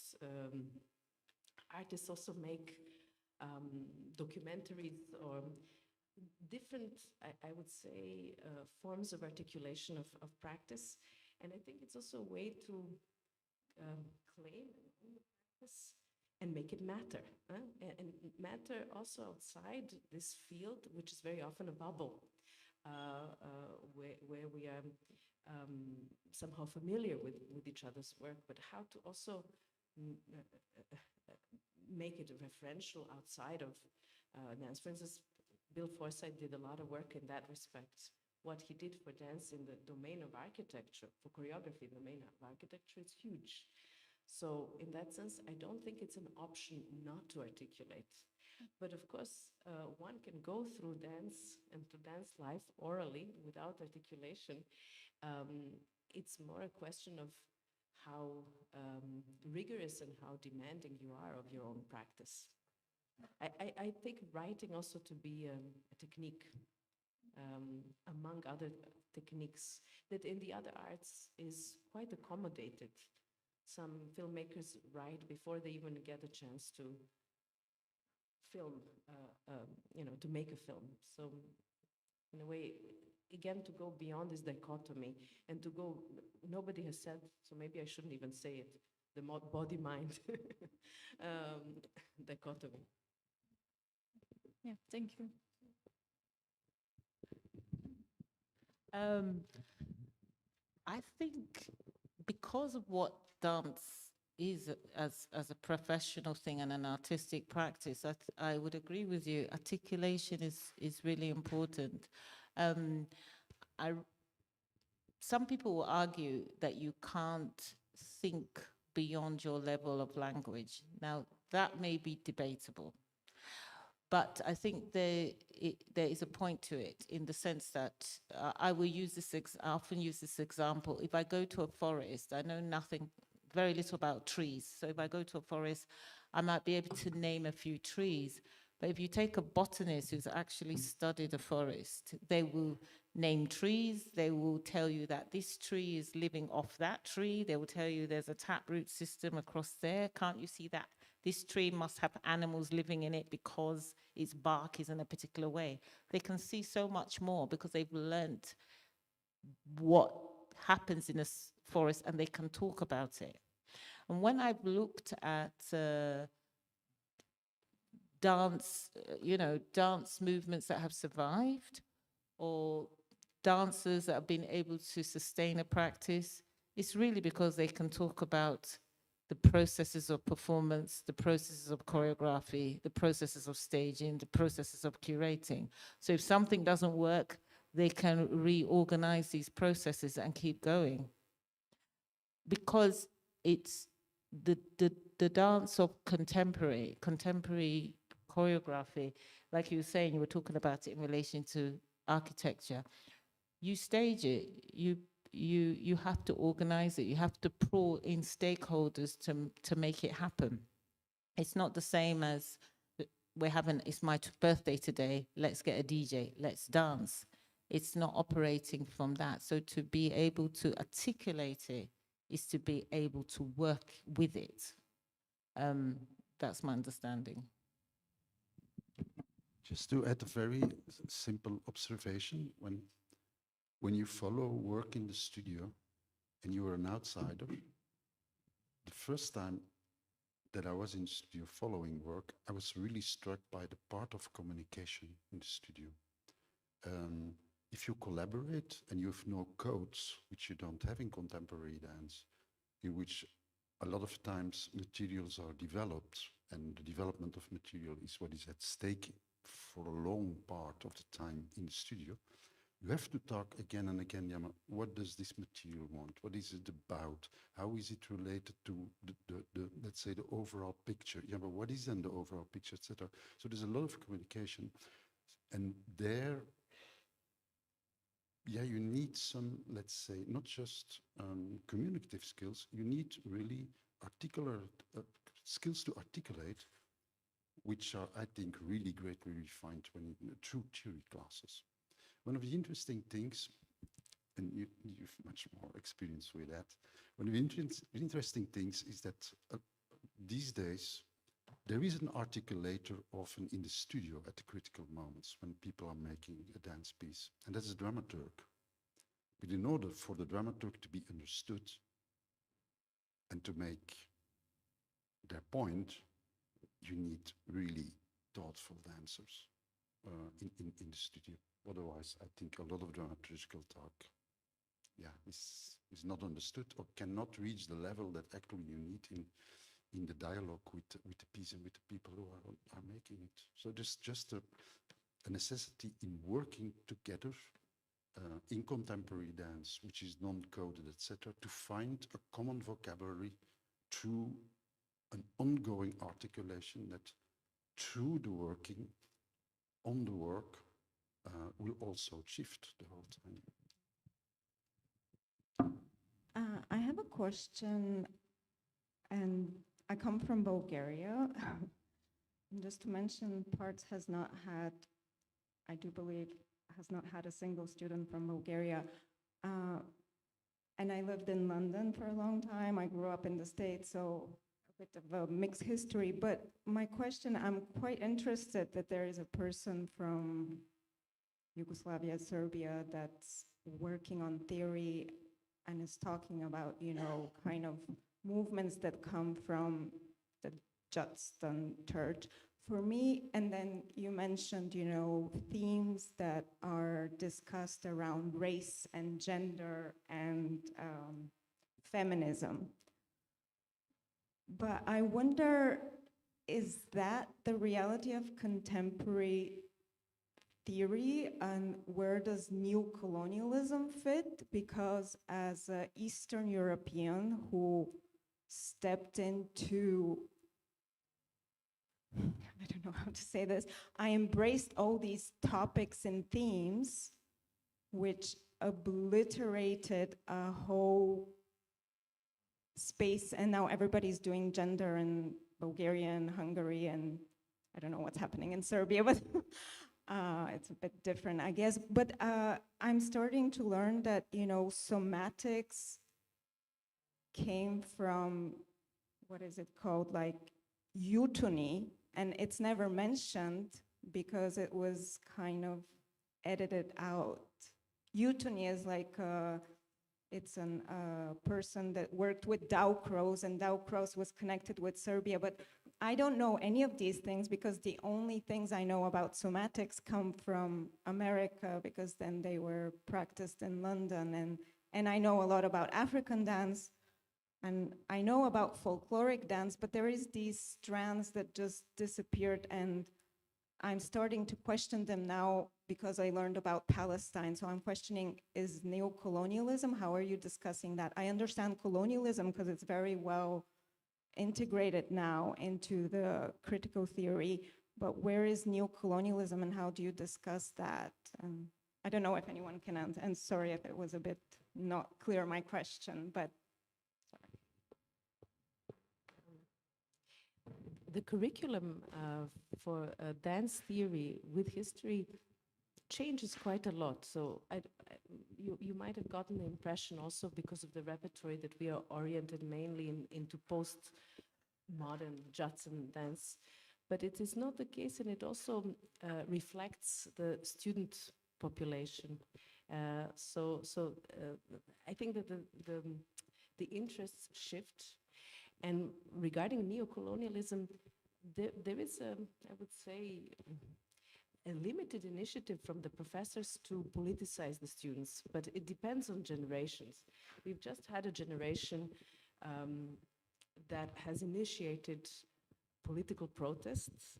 Artists also make documentaries or different, I would say, forms of articulation of practice. And I think it's also a way to claim practice and make it matter. And matter also outside this field, which is very often a bubble, where we are somehow familiar with each other's work, but how to also make it referential outside of dance. For instance, Bill Forsyth did a lot of work in that respect. What he did for dance in the domain of architecture, for choreography in the domain of architecture, is huge. So in that sense, I don't think it's an option not to articulate. But of course, one can go through dance and to dance life orally without articulation. It's more a question of how rigorous and how demanding you are of your own practice. I take writing also to be a technique, among other techniques, that in the other arts is quite accommodated. Some filmmakers write before they even get a chance to film, to make a film. So in a way, again, to go beyond this dichotomy and to go, nobody has said, so maybe I shouldn't even say it, the body-mind dichotomy. Yeah, thank you. I think because of what dance is as a professional thing and an artistic practice, I would agree with you. Articulation is really important. Um, I Some people will argue that you can't think beyond your level of language. Now, that may be debatable, but I think there is a point to it in the sense that I will use I often use this example. If I go to a forest, I know very little about trees. So if I go to a forest, I might be able to name a few trees. But if you take a botanist who's actually studied a forest, they will name trees. They will tell you that this tree is living off that tree. They will tell you there's a taproot system across there. Can't you see that? This tree must have animals living in it because its bark is in a particular way. They can see so much more because they've learnt what happens in a forest and they can talk about it. And when I've looked at dance, dance movements that have survived, or dancers that have been able to sustain a practice, it's really because they can talk about the processes of performance, the processes of choreography, the processes of staging, the processes of curating. So if something doesn't work, they can reorganize these processes and keep going. Because it's the dance of contemporary choreography, like you were saying, you were talking about it in relation to architecture. You stage it, you have to organize it, you have to pull in stakeholders to make it happen. It's not the same as it's my birthday today, let's get a DJ, let's dance. It's not operating from that. So to be able to articulate it is to be able to work with it. That's my understanding. Just to add a very simple observation, when you follow work in the studio and you are an outsider, the first time that I was in the studio following work, I was really struck by the part of communication in the studio. If you collaborate and you have no codes, which you don't have in contemporary dance, in which a lot of times materials are developed, and the development of material is what is at stake for a long part of the time in the studio, you have to talk again and again, yeah, what does this material want? What is it about? How is it related to the let's say, the overall picture? Yeah, but what is then the overall picture, etc. So there's a lot of communication. And there, yeah, you need some, let's say, not just communicative skills, you need really skills to articulate, which are, I think, really greatly refined when through theory classes. One of the interesting things, and you've much more experience with that, one of the interesting things is that these days, there is an articulator often in the studio at the critical moments when people are making a dance piece, and that's a dramaturg. But in order for the dramaturg to be understood and to make their point, you need really thoughtful dancers in the studio. Otherwise, I think a lot of dramaturgical talk, yeah, is not understood or cannot reach the level that actually you need in the dialogue with the piece and with the people who are making it. So there's just a necessity in working together in contemporary dance, which is non-coded, etc., to find a common vocabulary through an ongoing articulation that through the working on the work will also shift the whole time. I have a question, and I come from Bulgaria. And just to mention, P.A.R.T.S has not had, I do believe, has not had a single student from Bulgaria. And I lived in London for a long time. I grew up in the States, so a bit of a mixed history. But my question, I'm quite interested that there is a person from Yugoslavia, Serbia, that's working on theory and is talking about, kind of movements that come from the Judson Church. For me, and then you mentioned, you know, themes that are discussed around race and gender and feminism. But I wonder, is that the reality of contemporary theory, and where does neo-colonialism fit? Because as an Eastern European who stepped into, I don't know how to say this, I embraced all these topics and themes which obliterated a whole space, and now everybody's doing gender in Bulgaria and Hungary, and I don't know what's happening in Serbia, but it's a bit different, I guess. But I'm starting to learn that, you know, somatics came from, what is it called, like euthony, and it's never mentioned because it was kind of edited out. Euthony is like it's a person that worked with Daukros, and Daukros was connected with Serbia, but I don't know any of these things because the only things I know about somatics come from America, because then they were practiced in London, and I know a lot about African dance, and I know about folkloric dance, but there is these strands that just disappeared, and I'm starting to question them now because I learned about Palestine. So I'm questioning, is neo-colonialism, how are you discussing that? I understand colonialism because it's very well integrated now into the critical theory, but where is neo-colonialism and how do you discuss that? I don't know if anyone can answer, and sorry if it was a bit not clear, my question, but. The curriculum for dance theory with history changes quite a lot. So you might have gotten the impression also because of the repertoire that we are oriented mainly into post-modern Judson dance. But it is not the case, and it also reflects the student population. So I think that the interests shift. And regarding neo-colonialism, there is, I would say, a limited initiative from the professors to politicize the students, but it depends on generations. We've just had a generation that has initiated political protests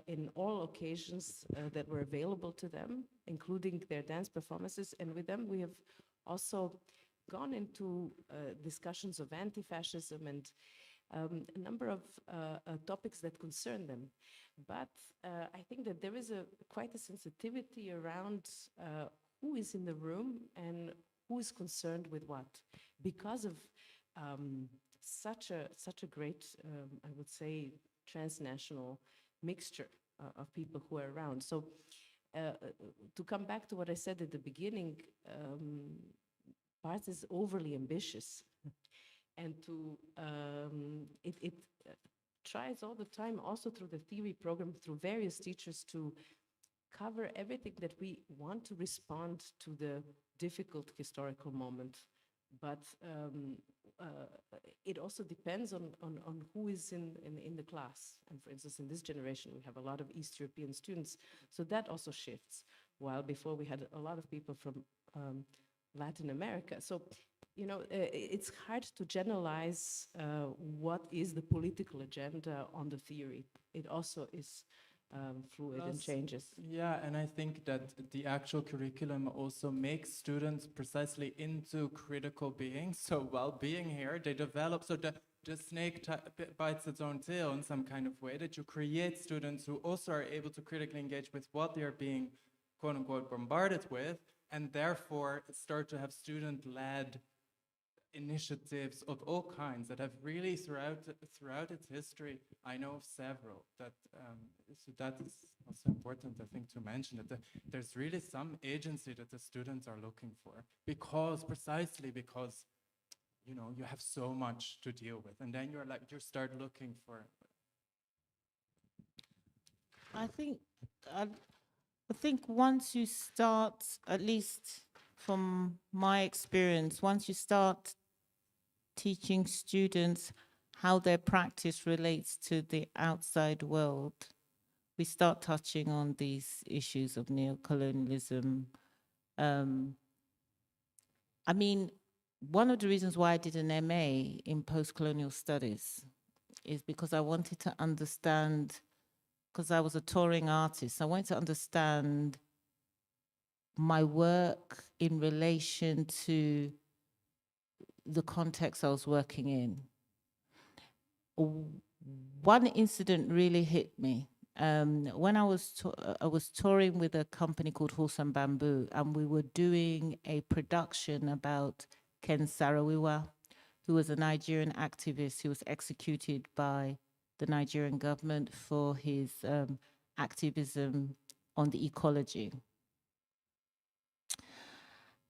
in all occasions that were available to them, including their dance performances, and with them we have also gone into discussions of anti-fascism and a number of topics that concern them. But I think that there is quite a sensitivity around who is in the room and who is concerned with what, because of such a great, I would say, transnational mixture of people who are around. So to come back to what I said at the beginning, P.A.R.T.S is overly ambitious, and it tries all the time, also through the theory program, through various teachers, to cover everything that we want to respond to the difficult historical moment. But it also depends on who is in the class. And for instance, in this generation, we have a lot of East European students, so that also shifts. While before we had a lot of people from Latin America. So, you know, it's hard to generalize what is the political agenda on the theory. It also is fluid and changes. Yeah, and I think that the actual curriculum also makes students precisely into critical beings. So while being here, they develop, so the snake bites its own tail in some kind of way, that you create students who also are able to critically engage with what they're being, quote unquote, bombarded with, and therefore start to have student-led initiatives of all kinds that have really throughout its history. I know of several that so that is also important, I think, to mention that there's really some agency that the students are looking for, precisely because you know you have so much to deal with, and then you start looking for. I think once you start, at least from my experience, once you start teaching students how their practice relates to the outside world, we start touching on these issues of neocolonialism. I mean, one of the reasons why I did an MA in post-colonial studies is because I wanted to understand, because I was a touring artist, I wanted to understand my work in relation to the context I was working in. One incident really hit me. When I was touring with a company called Horse and Bamboo, and we were doing a production about Ken Saro-Wiwa, who was a Nigerian activist who was executed by the Nigerian government for his activism on the ecology.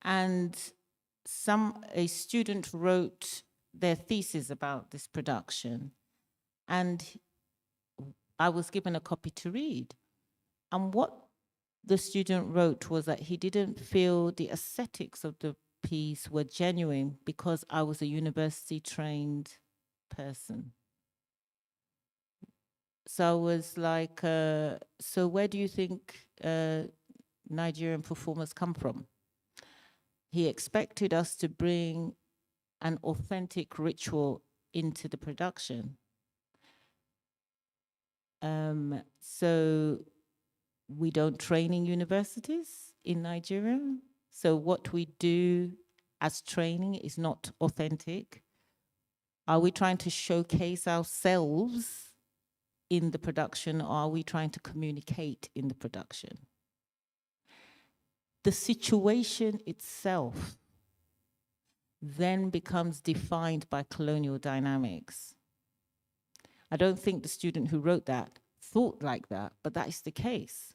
And a student wrote their thesis about this production, and I was given a copy to read. And what the student wrote was that he didn't feel the aesthetics of the piece were genuine because I was a university-trained person. So I was like, so where do you think Nigerian performers come from? He expected us to bring an authentic ritual into the production. So we don't train in universities in Nigeria. So what we do as training is not authentic. Are we trying to showcase ourselves in the production, or are we trying to communicate in the production? The situation itself then becomes defined by colonial dynamics. I don't think the student who wrote that thought like that, but that is the case.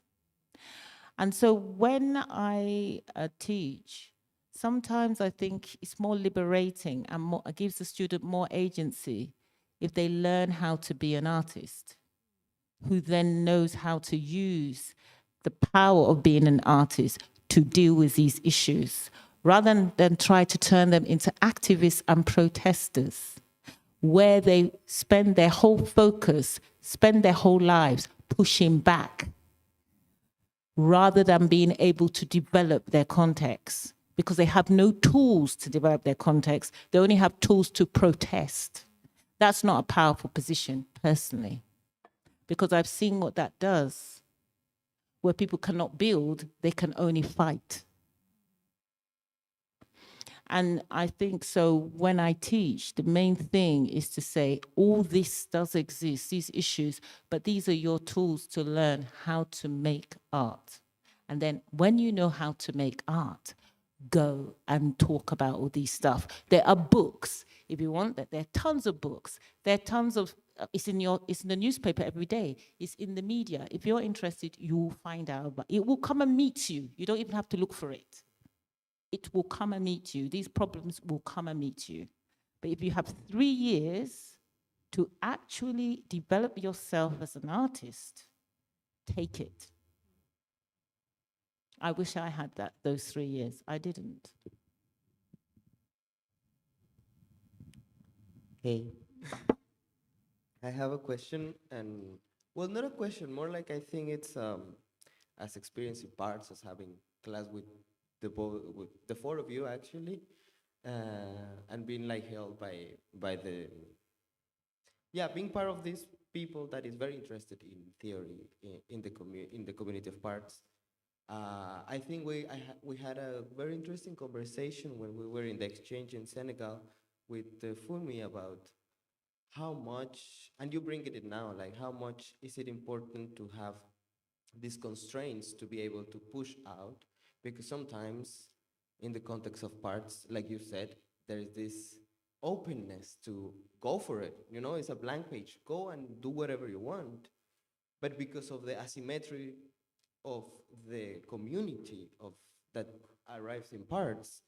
And so when I teach, sometimes I think it's more liberating and it gives the student more agency if they learn how to be an artist, who then knows how to use the power of being an artist to deal with these issues, rather than try to turn them into activists and protesters, where they spend their whole focus, spend their whole lives pushing back, rather than being able to develop their context, because they have no tools to develop their context. They only have tools to protest. That's not a powerful position, personally, because I've seen what that does. Where people cannot build, they can only fight. And I think so when I teach, the main thing is to say, all this does exist, these issues, but these are your tools to learn how to make art. And then when you know how to make art, go and talk about all these stuff. There are books, if you want that, there are tons of books. There are tons of, it's in the newspaper every day. It's in the media. If you're interested, you will find out. But it will come and meet you. You don't even have to look for it. It will come and meet you. These problems will come and meet you. But if you have 3 years to actually develop yourself as an artist, take it. I wish I had those 3 years. I didn't. Hey, I have a question, and well, not a question, more like I think it's as experiencing parts as having class with with the 4 of you actually, and being like held by the being part of these people that is very interested in theory in the community of parts. I think we had a very interesting conversation when we were in the exchange in Senegal with Fumi about how much, and you bring it now, like how much is it important to have these constraints to be able to push out, because sometimes in the context of parts, like you said, there is this openness to go for it. You know, it's a blank page. Go and do whatever you want. But because of the asymmetry of the community of that arrives in parts,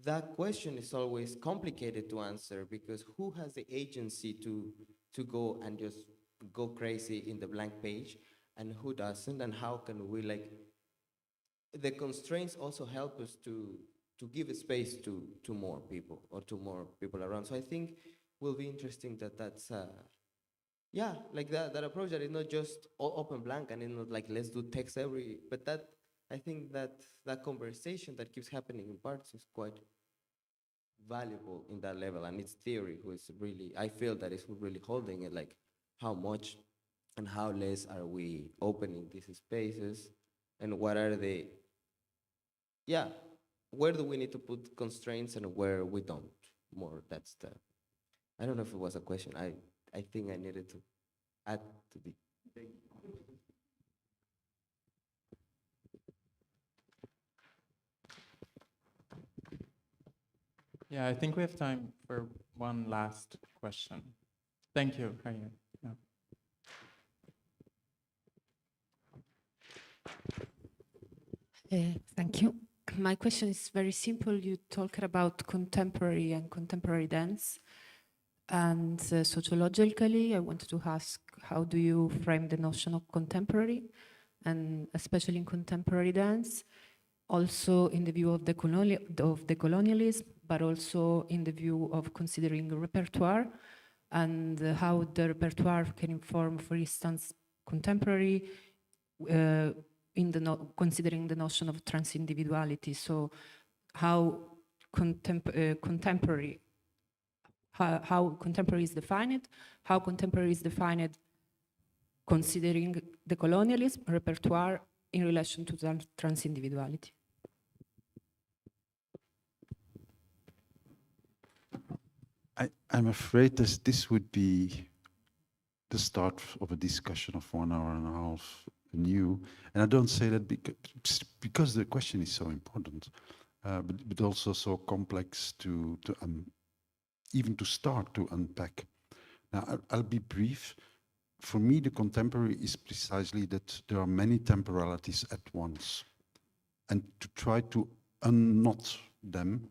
that question is always complicated to answer, because who has the agency to go and just go crazy in the blank page, and who doesn't, and how can we, like, the constraints also help us to to give a space to more people or to more people around. So I think will be interesting that's yeah, like that approach that is not just all open blank and it's not like let's do text but that I think that conversation that keeps happening in parts is quite valuable in that level, and it's theory who is really, I feel that is who really holding it, like how much and how less are we opening these spaces, and what are they, yeah, where do we need to put constraints and where we don't more. That's the, I don't know if it was a question. I think I needed to add to the. Yeah, I think we have time for one last question. Thank you, Javier. Yeah. Thank you. My question is very simple. You talked about contemporary and contemporary dance. And sociologically, I wanted to ask, how do you frame the notion of contemporary, and especially in contemporary dance, also in the view of the colonialism, but also in the view of considering a repertoire, and how the repertoire can inform, for instance, contemporary, considering the notion of transindividuality. So how contemporary, how contemporary is defined, how contemporary is defined considering the colonialism repertoire in relation to transindividuality. I'm afraid this would be the start of a discussion of 1 hour and a half new. And I don't say that because the question is so important, but also so complex to even to start to unpack. Now, I'll be brief. For me, the contemporary is precisely that there are many temporalities at once. And to try to unknot them,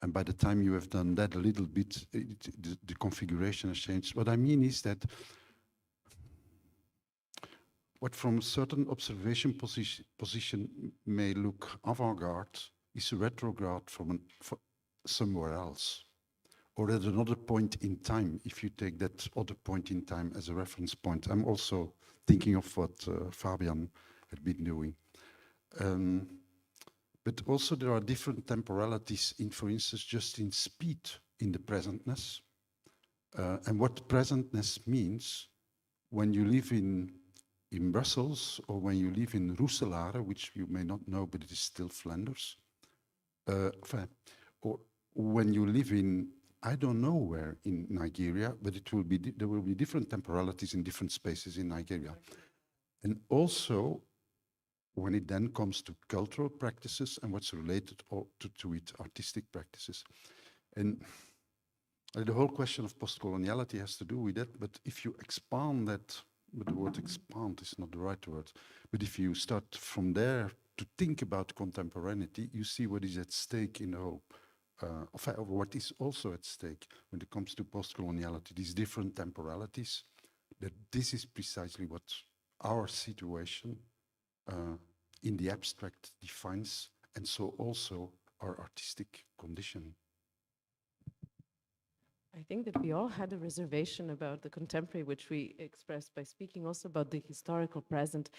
and by the time you have done that a little bit, the configuration has changed. What I mean is that what from a certain observation position may look avant-garde is retrograde from somewhere else, or at another point in time, if you take that other point in time as a reference point. I'm also thinking of what Fabian had been doing. But also there are different temporalities in, for instance, just in speed, in the presentness. And what presentness means when you live in Brussels, or when you live in Roeselare, which you may not know, but it is still Flanders. Or when you live in, I don't know where in Nigeria, but it will be, there will be different temporalities in different spaces in Nigeria. And also, when it then comes to cultural practices and what's related to it, artistic practices. And the whole question of post-coloniality has to do with that, but if you expand that, but the word expand is not the right word, but if you start from there to think about contemporaneity, you see what is at stake in the whole, of what is also at stake when it comes to post-coloniality, these different temporalities, that this is precisely what our situation in the abstract defines, and so also our artistic condition. I think that we all had a reservation about the contemporary, which we expressed by speaking also about the historical present.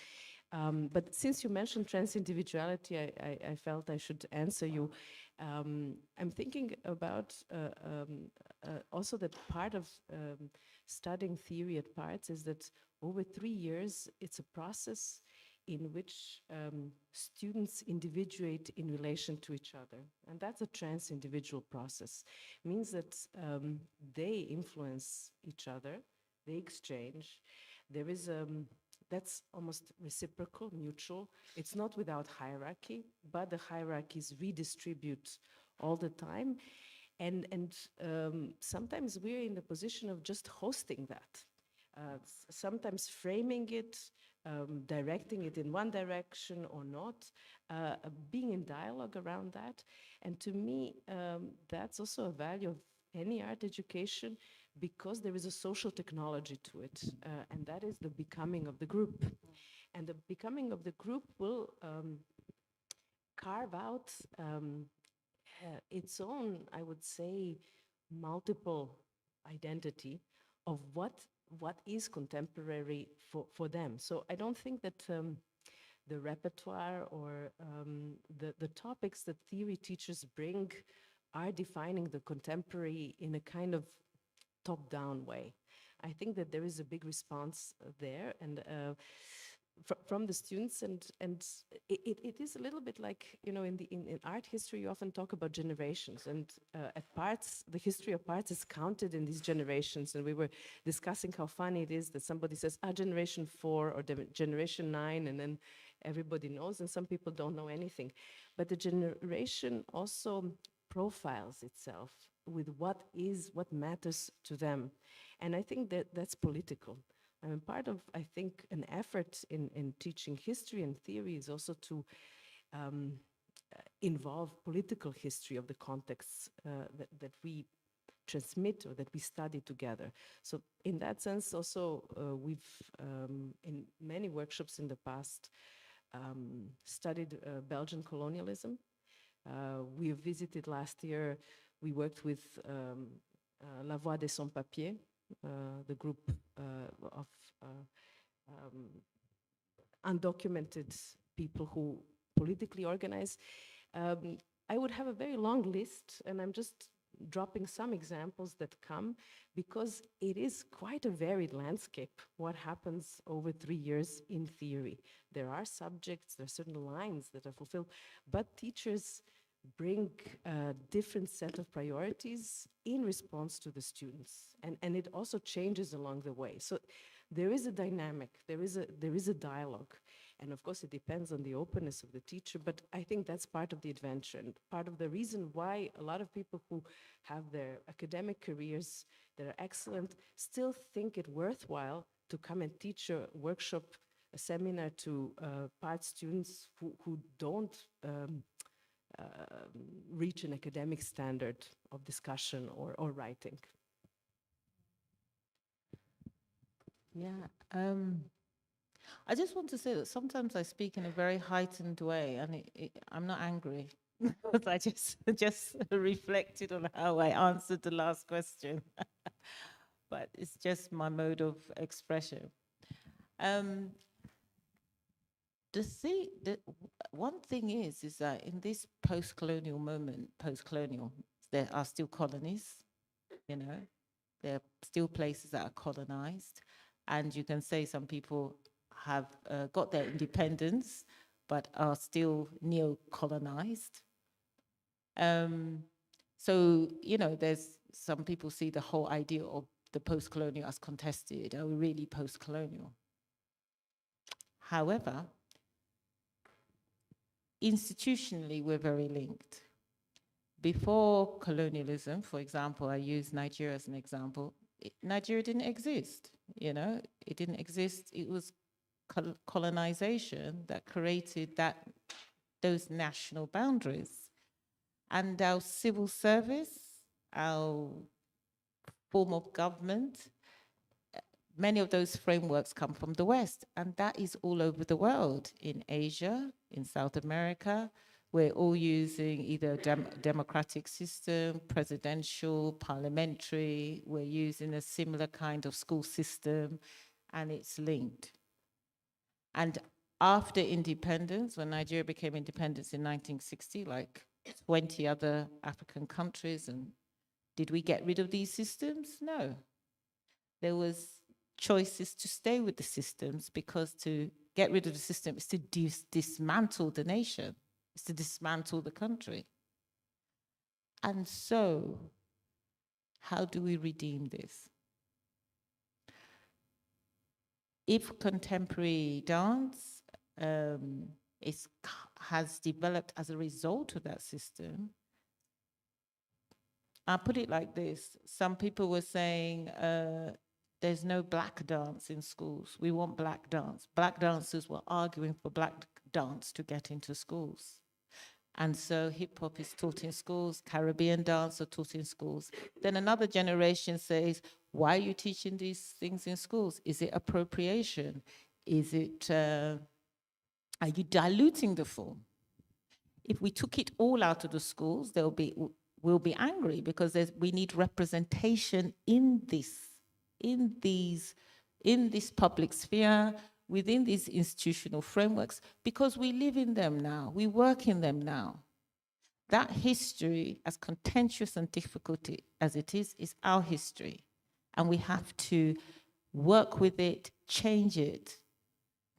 But since you mentioned transindividuality, I felt I should answer you. I'm thinking about also that part of studying theory at P.A.R.T.S is that over 3 years, it's a process in which students individuate in relation to each other. And that's a trans-individual process. It means that they influence each other, they exchange. There is, that's almost reciprocal, mutual. It's not without hierarchy, but the hierarchies redistribute all the time. And sometimes we're in the position of just hosting that. Sometimes framing it, directing it in one direction or not, being in dialogue around that. And to me, that's also a value of any art education, because there is a social technology to it, and that is the becoming of the group. And the becoming of the group will carve out its own, I would say, multiple identity of what is contemporary for them. So I don't think that the repertoire or the topics that theory teachers bring are defining the contemporary in a kind of top-down way. I think that there is a big response there, and from the students, and it is a little bit like, you know, in art history you often talk about generations, and at P.A.R.T.S, the history of P.A.R.T.S is counted in these generations, and we were discussing how funny it is that somebody says, generation 4 or generation 9, and then everybody knows, and some people don't know anything. But the generation also profiles itself with what matters to them. And I think that that's political. I mean, part of, I think, an effort in teaching history and theory is also to involve political history of the contexts that we transmit or that we study together. So in that sense, also, we've, in many workshops in the past, studied Belgian colonialism. We visited last year, we worked with La Voix des Sans-Papiers, the group of undocumented people who politically organize. I would have a very long list, and I'm just dropping some examples that come, because it is quite a varied landscape, what happens over 3 years in theory. There are subjects, there are certain lines that are fulfilled, but teachers bring a different set of priorities in response to the students. And it also changes along the way. So there is a dynamic, there is a dialogue. And of course, it depends on the openness of the teacher, but I think that's part of the adventure and part of the reason why a lot of people who have their academic careers that are excellent still think it worthwhile to come and teach a workshop, a seminar to P.A.R.T.S students who don't reach an academic standard of discussion or writing. Yeah. I just want to say that sometimes I speak in a very heightened way, and I'm not angry, because I just reflected on how I answered the last question. But it's just my mode of expression. The one thing is that in this post-colonial moment, there are still colonies, you know, there are still places that are colonized, and you can say some people have got their independence, but are still neo-colonized. So, you know, there's some people see the whole idea of the post-colonial as contested. Are we really post-colonial? However, institutionally, we're very linked. Before colonialism, for example, I use Nigeria as an example, Nigeria didn't exist, you know, it didn't exist. It was colonization that created those national boundaries. And our civil service, our form of government, many of those frameworks come from the West, and that is all over the world, in Asia, in South America. We're all using either democratic system, presidential, parliamentary. We're using a similar kind of school system, and it's linked. And after independence, when Nigeria became independent in 1960, like 20 other African countries, and did we get rid of these systems? No. There was choices to stay with the systems, because to get rid of the system is to dismantle the nation, is to dismantle the country. And so, how do we redeem this? If contemporary dance has developed as a result of that system, I'll put it like this. Some people were saying, there's no black dance in schools. We want black dance. Black dancers were arguing for black dance to get into schools. And so hip hop is taught in schools, Caribbean dance are taught in schools. Then another generation says, why are you teaching these things in schools? Is it appropriation? Is it, are you diluting the form? If we took it all out of the schools, we'll be angry because we need representation in this public sphere, within these institutional frameworks, because we live in them now, we work in them now. That history, as contentious and difficult as it is our history. And we have to work with it, change it,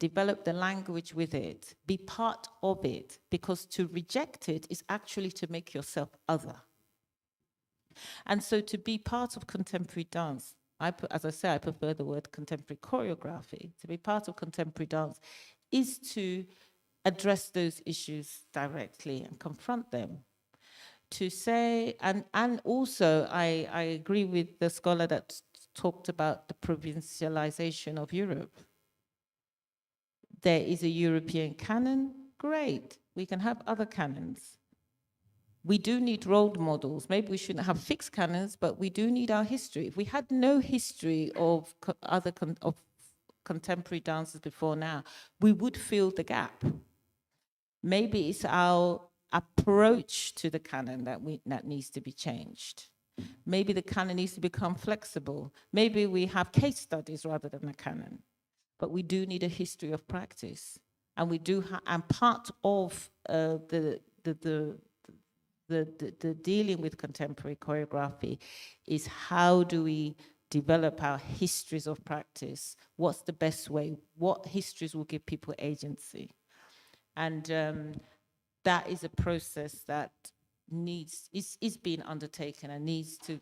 develop the language with it, be part of it, because to reject it is actually to make yourself other. And so to be part of contemporary dance, as I say, I prefer the word contemporary choreography. To be part of contemporary dance is to address those issues directly and confront them. To say, and also I agree with the scholar that talked about the provincialization of Europe. There is a European canon, great. We can have other canons. We do need role models. Maybe we shouldn't have fixed canons, but we do need our history. If we had no history of contemporary dances before now, we would fill the gap. Maybe it's our approach to the canon that needs to be changed. Maybe the canon needs to become flexible. Maybe we have case studies rather than a canon. But we do need a history of practice, and we do. And part of the dealing with contemporary choreography is how do we develop our histories of practice? What's the best way? What histories will give people agency? And that is a process that is being undertaken and needs to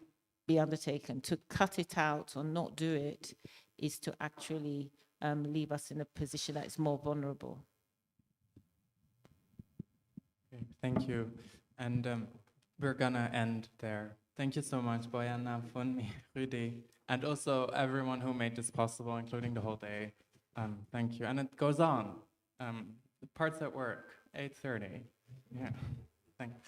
be undertaken. To cut it out or not do it is to actually leave us in a position that is more vulnerable. Okay, thank you. And we're gonna end there. Thank you so much, Boyana, Funmi, Rudi, and also everyone who made this possible, including the whole day. Thank you. And it goes on. The P.A.R.T.S at work, 8:30. Yeah, thanks.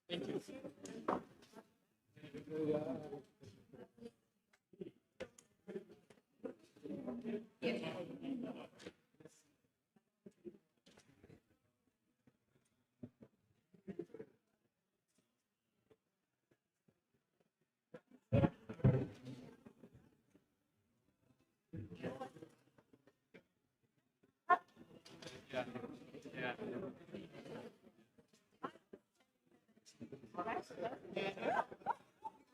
Thank you. Yeah.